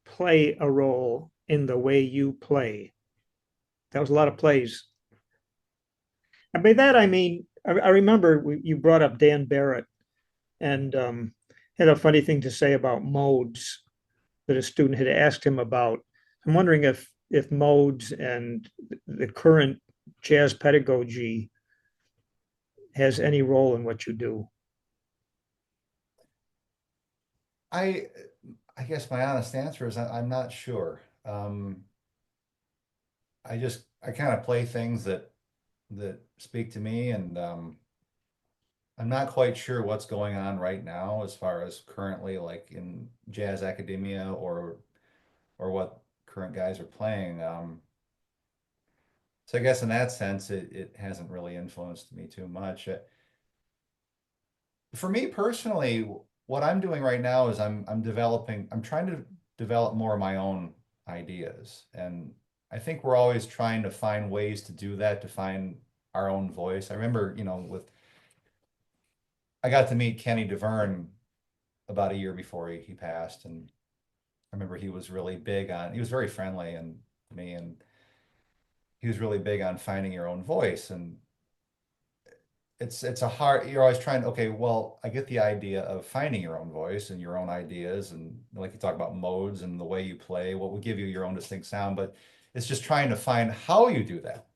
play a role in the way you play? That was a lot of plays. And by that I mean I remember you brought up Dan Barrett and had a funny thing to say about modes that a student had asked him about. I'm wondering if modes and the current jazz pedagogy has any role in what you do. I I guess my honest answer is I'm not sure. I kind of play things that speak to me, and I'm not quite sure what's going on right now as far as currently like in jazz academia or what current guys are playing. So I guess in that sense, it hasn't really influenced me too much. For me personally, what I'm doing right now is I'm trying to develop more of my own ideas. And I think we're always trying to find ways to do that, to find our own voice. I remember, I got to meet Kenny DeVerne about a year before he passed, and I remember he was very friendly and me, and he was really big on finding your own voice. And you're always trying, okay, well, I get the idea of finding your own voice and your own ideas, and like you talk about modes and the way you play, what will give you your own distinct sound, but it's just trying to find how you do that.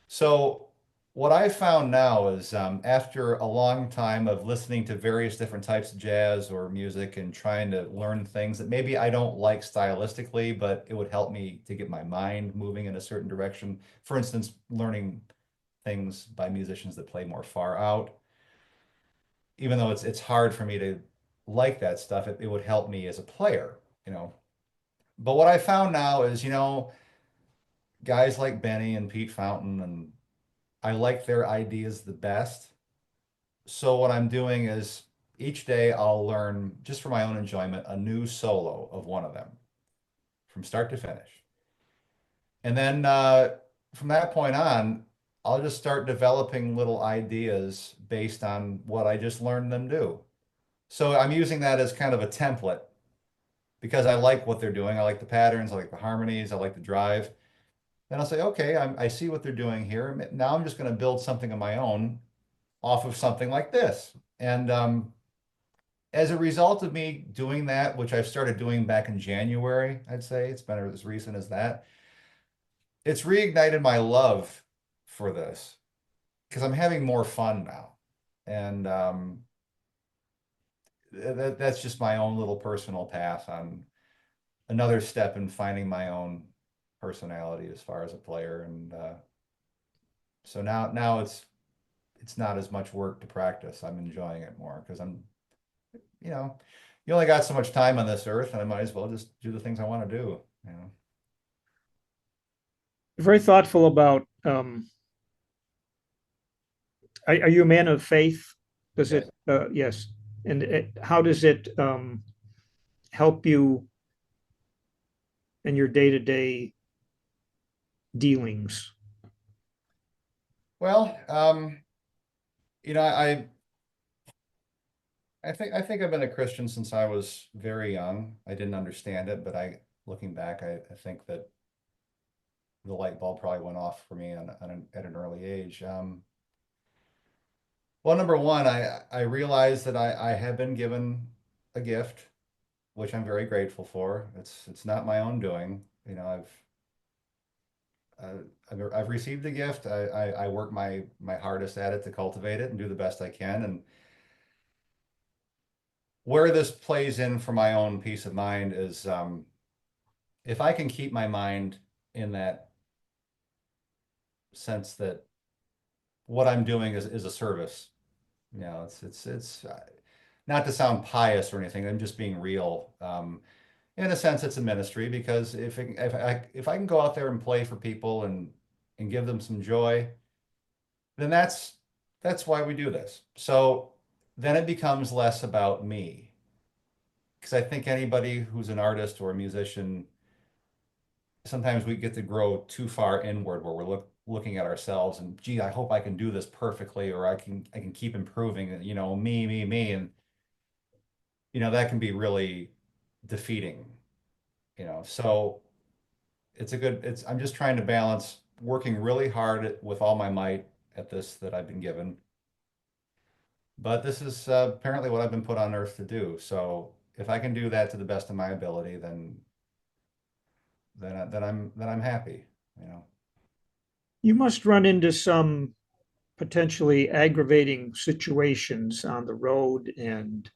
So what I found now is after a long time of listening to various different types of jazz or music and trying to learn things that maybe I don't like stylistically, but it would help me to get my mind moving in a certain direction. For instance, learning things by musicians that play more far out. Even though it's hard for me to like that stuff, it would help me as a player. But what I found now is, guys like Benny and Pete Fountain, and I like their ideas the best. So what I'm doing is each day I'll learn, just for my own enjoyment, a new solo of one of them from start to finish. And then from that point on, I'll just start developing little ideas based on what I just learned them do. So I'm using that as kind of a template because I like what they're doing. I like the patterns, I like the harmonies, I like the drive. Then I'll say, okay, I see what they're doing here. Now I'm just going to build something of my own off of something like this. And as a result of me doing that, which I've started doing back in January, I'd say it's been as recent as that, it's reignited my love for this because I'm having more fun now. And that's just my own little personal path on another step in finding my own personality as far as a player. And so now it's not as much work to practice. I'm enjoying it more because you know, you only got so much time on this earth, and I might as well just do the things I want to do. Very thoughtful about. Are you a man of faith? Does it? Yes. Yes. And how does it help you in your day-to-day dealings? Well, you know, I think I've been a Christian since I was very young. I didn't understand it, but looking back, I think that the light bulb probably went off for me at an early age. Well, number one, I realized that I have been given a gift, which I'm very grateful for. It's not my own doing. I've received a gift. I work my hardest at it to cultivate it and do the best I can. And where this plays in for my own peace of mind is if I can keep my mind in that sense that what I'm doing is a service. It's not to sound pious or anything. I'm just being real. In a sense, it's a ministry because if I can go out there and play for people and give them some joy, then that's why we do this. So then it becomes less about me because I think anybody who's an artist or a musician, sometimes we get to grow too far inward where we're looking at ourselves and gee, I hope I can do this perfectly or I can keep improving, me, and that can be really defeating. So I'm just trying to balance working really hard with all my might at this that I've been given. But this is apparently what I've been put on earth to do. So if I can do that to the best of my ability, then I'm happy. You must run into some potentially aggravating situations on the road and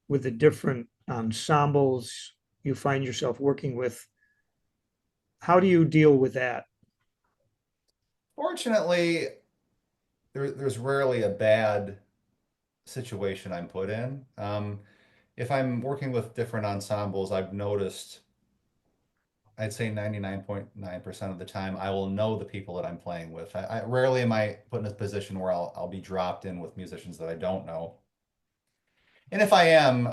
with the different ensembles you find yourself working with. How do you deal with that? Fortunately, there's rarely a bad situation I'm put in. If I'm working with different ensembles, I've noticed I'd say 99.9% of the time, I will know the people that I'm playing with. I rarely am I put in a position where I'll be dropped in with musicians that I don't know. And if I am,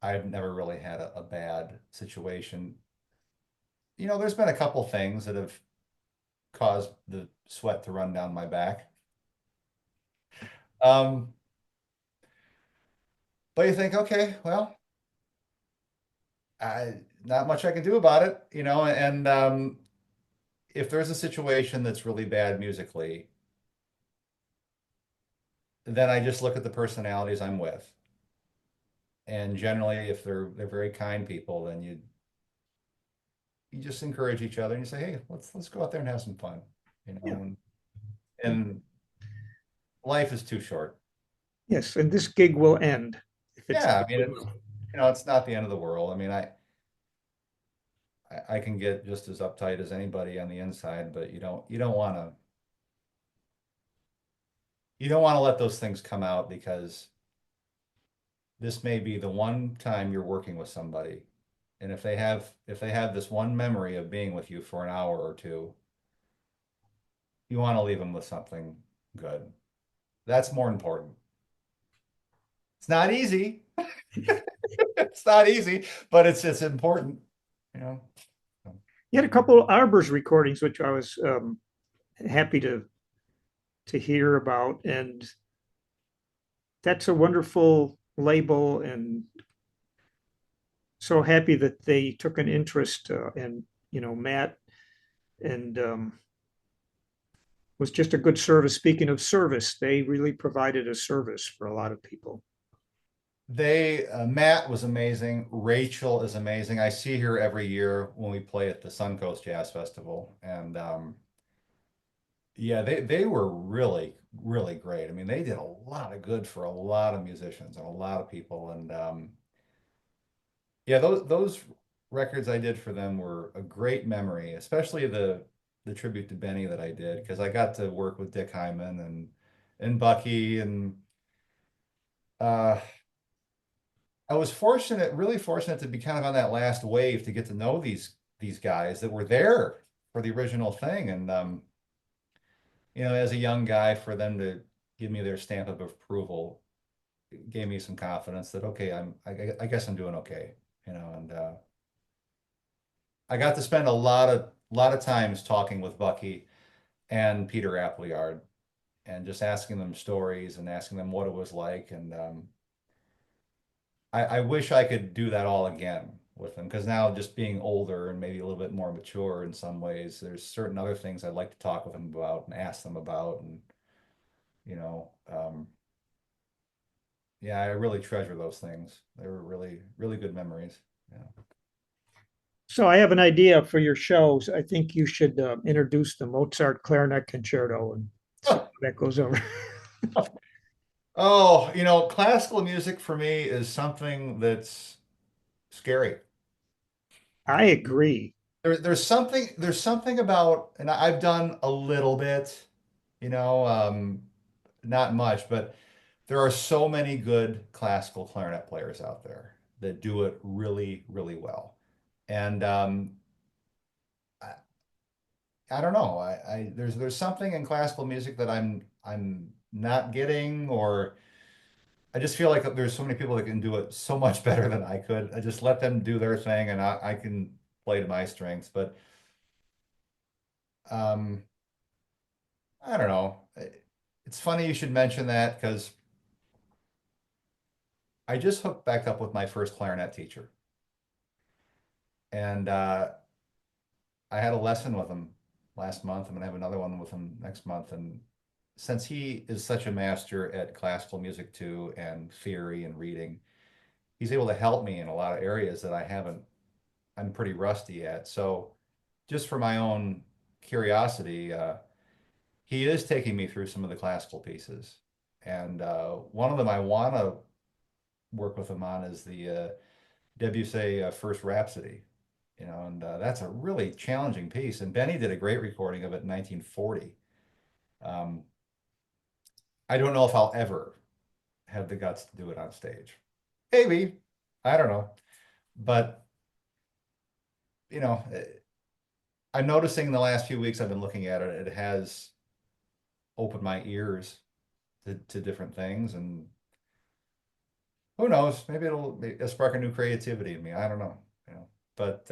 I've never really had a bad situation. There's been a couple things that have caused the sweat to run down my back. Um, but you think, okay, well, not much I can do about it, and if there's a situation that's really bad musically, then I just look at the personalities I'm with. And generally, if they're very kind people, then you just encourage each other and you say, hey, let's go out there and have some fun, Yeah. and life is too short. Yes, and this gig will end if it's Yeah, I mean it's not the end of the world. I mean, I can get just as uptight as anybody on the inside, but you don't want to let those things come out because this may be the one time you're working with somebody. And if they have this one memory of being with you for an hour or two, you want to leave them with something good. That's more important. It's not easy. It's not easy, but it's important, you know. You had a couple of Arbors recordings, which I was happy to hear about, and that's a wonderful label, and so happy that they took an interest. And Matt and was just a good service. Speaking of service, they really provided a service for a lot of people. Matt was amazing. Rachel is amazing. I see her every year when we play at the Suncoast Jazz Festival, and yeah, they were really, really great. I mean, they did a lot of good for a lot of musicians and a lot of people. And yeah, those records I did for them were a great memory, especially the tribute to Benny that I did, because I got to work with Dick Hyman and Bucky, and uh I was fortunate, really fortunate to be kind of on that last wave to get to know these guys that were there for the original thing. And as a young guy, for them to give me their stamp of approval gave me some confidence that okay, I guess I'm doing okay, and I got to spend a lot of times talking with Bucky and Peter Appleyard and just asking them stories and asking them what it was like. And I wish I could do that all again with them because now just being older and maybe a little bit more mature in some ways, there's certain other things I'd like to talk with them about and ask them about. And, you know, um, yeah, I really treasure those things. They were really, really good memories. Yeah. So I have an idea for your shows. I think you should introduce the Mozart Clarinet Concerto and see how that goes over. Oh, classical music for me is something that's scary. I agree. There's something about, and I've done a little bit, not much, but there are so many good classical clarinet players out there that do it really, really well. And I, I don't know. There's something in classical music that I'm not getting, or I just feel like there's so many people that can do it so much better than I could. I just let them do their thing, and I can play to my strengths. But um, I don't know. It's funny you should mention that because I just hooked back up with my first clarinet teacher, and I had a lesson with him last month. I'm gonna have another one with him next month. And since he is such a master at classical music too, and theory and reading, he's able to help me in a lot of areas that I'm pretty rusty at. So just for my own curiosity, he is taking me through some of the classical pieces. And one of them I want to work with him on is the Debussy First Rhapsody, and that's a really challenging piece. And Benny did a great recording of it in 1940. Um, I don't know if I'll ever have the guts to do it on stage. Maybe, I don't know, but you know, I'm noticing in the last few weeks I've been looking at it, it has opened my ears to different things, and who knows, maybe it'll spark a new creativity in me. I don't know, you know. But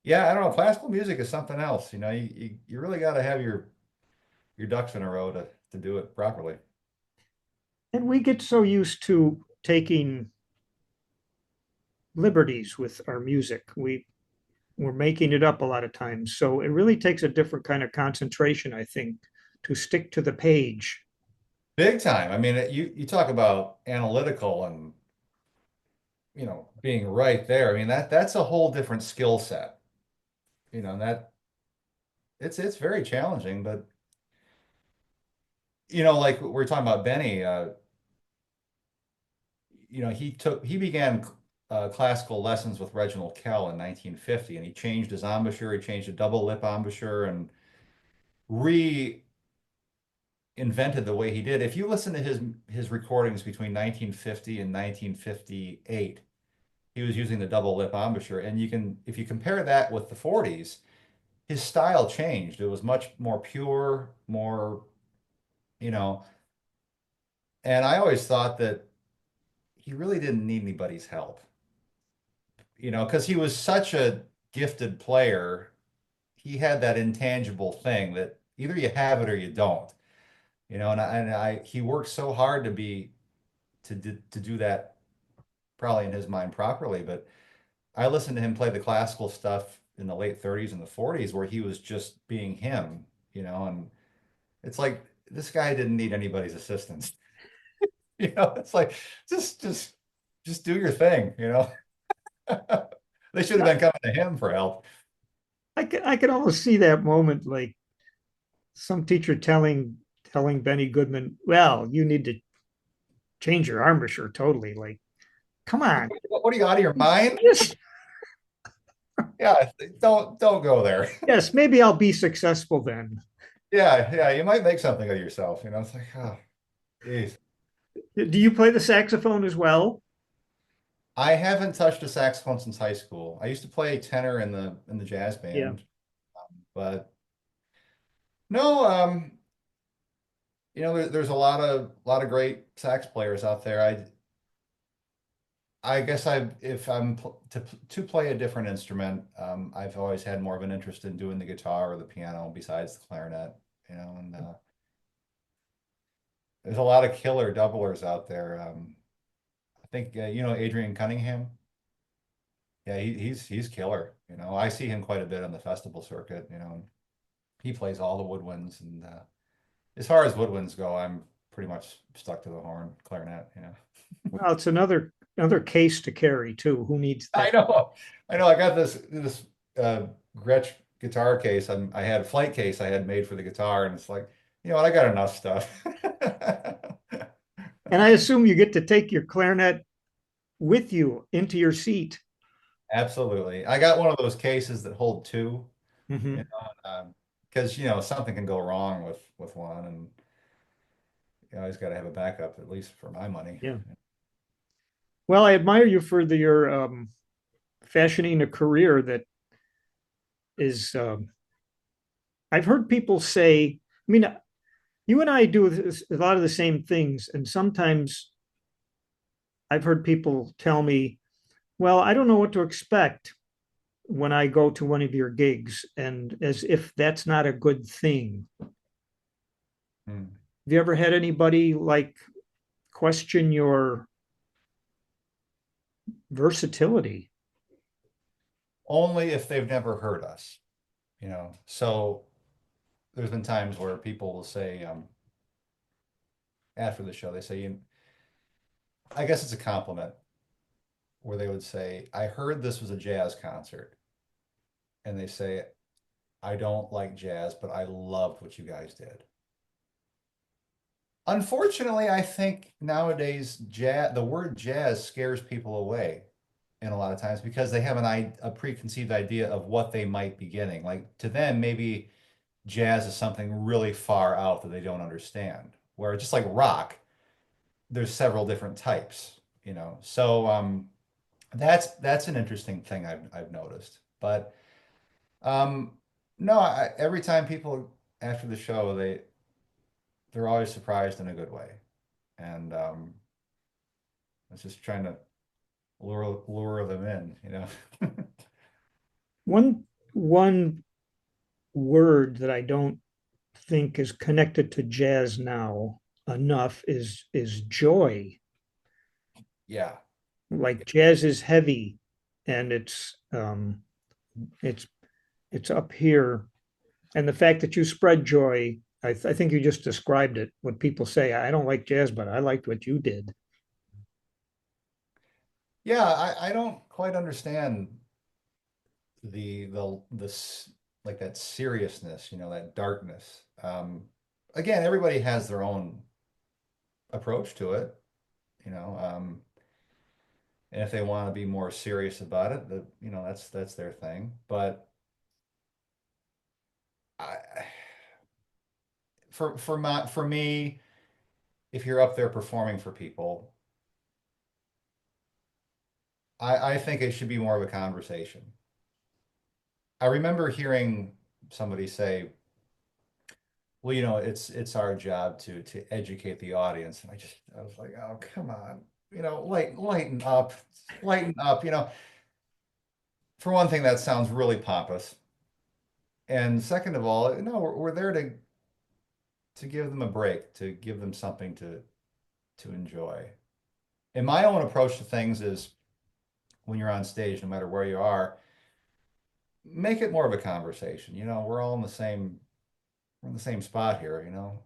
yeah, I don't know. Classical music is something else. You know, you really got to have your ducks in a row to do it properly. And we get so used to taking liberties with our music. We're making it up a lot of times. So it really takes a different kind of concentration, I think, to stick to the page. Big time. I mean, you talk about analytical and being right there. I mean, that's a whole different skill set. And that it's very challenging, but like we're talking about Benny, he began classical lessons with Reginald Kell in 1950, and he changed his embouchure, he changed a double lip embouchure and reinvented the way he did. If you listen to his recordings between 1950 and 1958, he was using the double lip embouchure, and if you compare that with the 40s, his style changed. It was much more pure, more, you know, and I always thought that he really didn't need anybody's help, because he was such a gifted player. He had that intangible thing that either you have it or you don't, he worked so hard to do that probably in his mind properly. But I listened to him play the classical stuff in the late 30s and the 40s where he was just being him, and it's like this guy didn't need anybody's assistance. It's like just just just do your thing. They should have been coming to him for help. I could almost see that moment, like some teacher telling Benny Goodman, "Well, you need to change your embouchure totally." Like, come on, What are you, out of your mind? yes, Yeah, don't go there. yes, maybe I'll be successful then. Yeah, you might make something of yourself. It's like, oh, geez. Do you play the saxophone as well? I haven't touched a saxophone since high school. I used to play tenor in the jazz Yeah. band, but no, there's a lot of great sax players out there. I guess if I'm to play a different instrument, I've always had more of an interest in doing the guitar or the piano besides the clarinet, and there's a lot of killer doublers out there. I think Adrian Cunningham. Yeah, he's killer. I see him quite a bit on the festival circuit. And he plays all the woodwinds, and as far as woodwinds go, I'm pretty much stuck to the horn, clarinet. Well, it's another case to carry too. Who needs I that? know, I know. I got this uh, Gretsch guitar case. I had a flight case I had made for the guitar, and it's like, what, I got enough stuff. And I assume you get to take your clarinet with you into your seat. Absolutely. I got one of those cases that hold two, you Hmm. know, because something can go wrong with one, and you always got to have a backup, at least for my money. Yeah. Well, I admire you for your fashioning a career that is. I've heard people say. I mean, you and I do a lot of the same things, and sometimes I've heard people tell me, "Well, I don't know what to expect when I go to one of your gigs," and as if that's not a good thing. Hmm. Have you ever had anybody like question your versatility? Only if they've never heard us, So there's been times where people will say, after the show, they say, I guess it's a compliment, where they would say, I heard this was a jazz concert. And they say, I don't like jazz, but I loved what you guys did. Unfortunately, I think nowadays the word jazz scares people away in a lot of times because they have a preconceived idea of what they might be getting. Like to them, maybe jazz is something really far out that they don't understand. Where just like rock, there's several different types. So that's an interesting thing I've noticed. But um, no, every time people after the show, they're always surprised in a good way, and it's just trying to lure them in, you know. One word that I don't think is connected to jazz now enough is joy. Yeah. Like jazz is heavy and it's it's up here. And the fact that you spread joy, I think you just described it. What people say, I don't like jazz, but I liked what you did. Yeah, I don't quite understand like that seriousness, you know, that darkness. Again, everybody has their own approach to it, you know. And if they want to be more serious about it, you know, that's their thing. But I, for me, if you're up there performing for people, I think it should be more of a conversation. I remember hearing somebody say, well, you know, it's our job to educate the audience. And I was like, oh, come on, you know, lighten up, you know. For one thing, that sounds really pompous. And second of all, no, we're there to give them a break, to give them something to enjoy. And my own approach to things is when you're on stage, no matter where you are, make it more of a conversation. You know, we're all in we're in the same spot here, you know.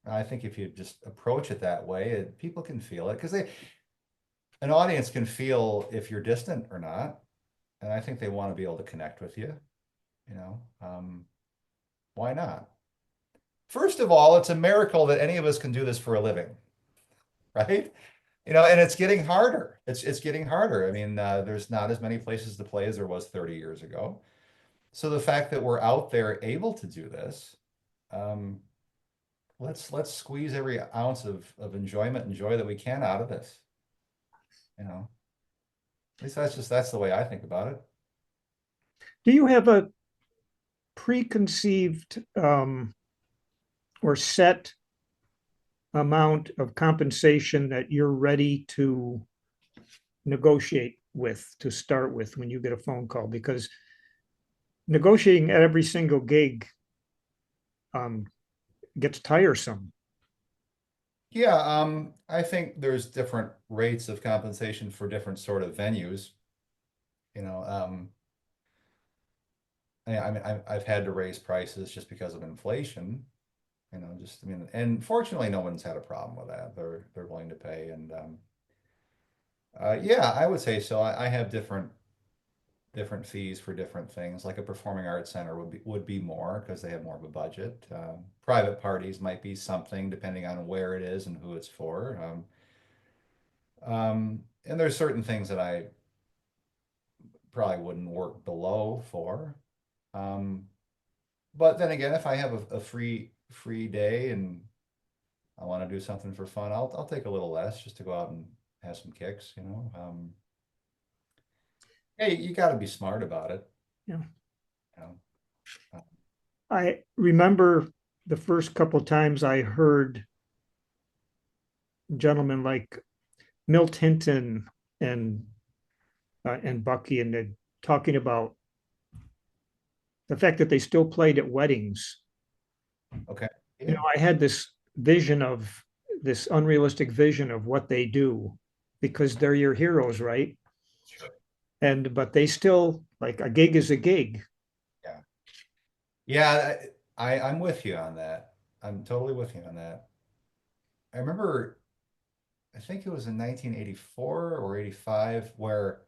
I think if you just approach it that way, people can feel it because an audience can feel if you're distant or not. And I think they want to be able to connect with you, you know. Why not? First of all, it's a miracle that any of us can do this for a living, right? You know, and it's getting harder. It's getting harder. I mean, there's not as many places to play as there was 30 years ago. So the fact that we're out there able to do this, um, let's squeeze every ounce of enjoyment and joy that we can out of this. You know, at least that's the way I think about it. Do you have a preconceived or set amount of compensation that you're ready to negotiate with to start with when you get a phone call? Because negotiating at every single gig um, gets tiresome. Yeah, I think there's different rates of compensation for different sort of venues. You know, I mean, I've had to raise prices just because of inflation. You know, just I mean, and fortunately, no one's had a problem with that. They're willing to pay, and yeah, I would say so. I have different fees for different things. Like a performing arts center would be more because they have more of a budget. Private parties might be something depending on where it is and who it's for. And there's certain things that I probably wouldn't work below for. Um, but then again, if I have a free day and I want to do something for fun, I'll take a little less just to go out and have some kicks, you know. Hey, you got to be smart about it, Yeah. you know. Uh, I remember the first couple of times I heard gentlemen like Milt Hinton and Bucky and talking about the fact that they still played at weddings. okay. You Yeah. know, I had this unrealistic vision of what they do because they're your heroes, right? Sure. And but they still like a gig is a gig. Yeah. Yeah, I'm with you on that. I'm totally with you on that. I remember, I think it was in 1984 or 85, where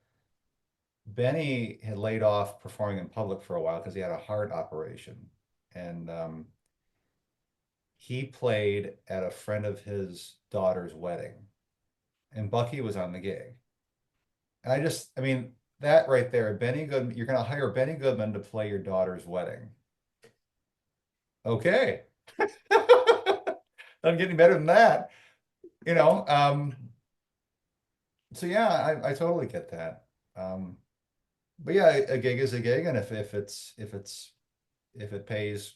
Benny had laid off performing in public for a while because he had a heart operation. And he played at a friend of his daughter's wedding, and Bucky was on the gig. And I mean, that right there, Benny Goodman, you're going to hire Benny Goodman to play your daughter's wedding. Okay. I'm getting better than that, you know. So yeah, I totally get that. Um, But yeah, a gig is a gig, and if it pays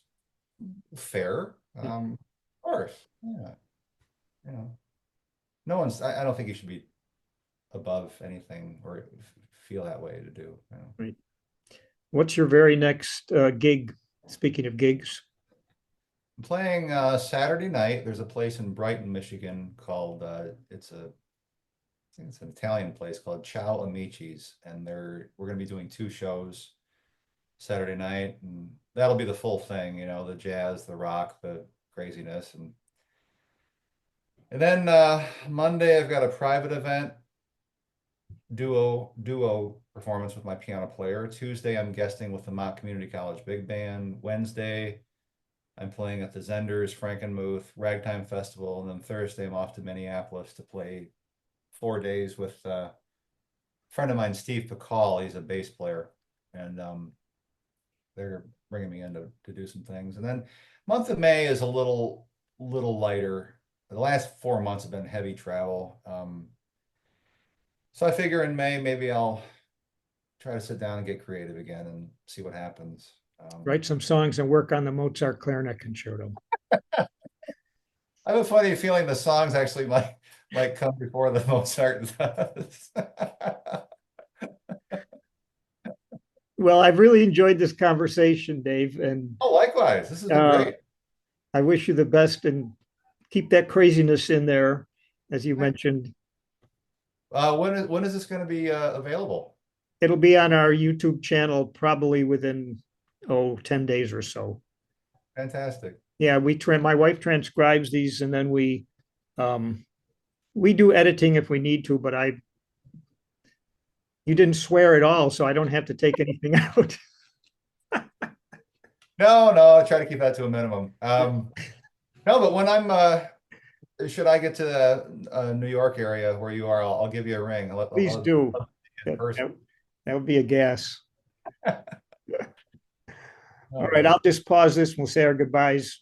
fair, of course, yeah, you know, no one's. I don't think you should be above anything or feel that way to do. You know. Right. What's your very next gig? Speaking of gigs, I'm playing Saturday night. There's a place in Brighton, Michigan called I think it's an Italian place called Ciao Amici's, and we're going to be doing two shows Saturday night, and that'll be the full thing, the jazz, the rock, the craziness, and then Monday I've got a private event, duo performance with my piano player. Tuesday I'm guesting with the Mott Community College Big Band. Wednesday I'm playing at the Zenders Frankenmuth Ragtime Festival, and then Thursday I'm off to Minneapolis to play 4 days with a friend of mine, Steve Pacall. He's a bass player, and they're bringing me in to do some things. And then month of May is a little lighter. The last 4 months have been heavy travel. So I figure in May maybe I'll try to sit down and get creative again and see what happens. write some songs and work on the Mozart clarinet concerto. I have a funny feeling the songs actually might come before the Mozart does. Well, I've really enjoyed this conversation, Dave, and Oh, likewise. This has been uh, great. I wish you the best and keep that craziness in there, as you mentioned. When is this going to be available? It'll be on our YouTube channel probably within 10 days or so. Fantastic. Yeah, my wife transcribes these and then um we do editing if we need to, but you didn't swear at all, so I don't have to take anything out. No, I try to keep that to a minimum. No, but when should I get to the New York area where you are, I'll give you a ring. Please do. I'll in That, person. that, that would be a gas. All All right, right. I'll just pause this and we'll say our goodbyes.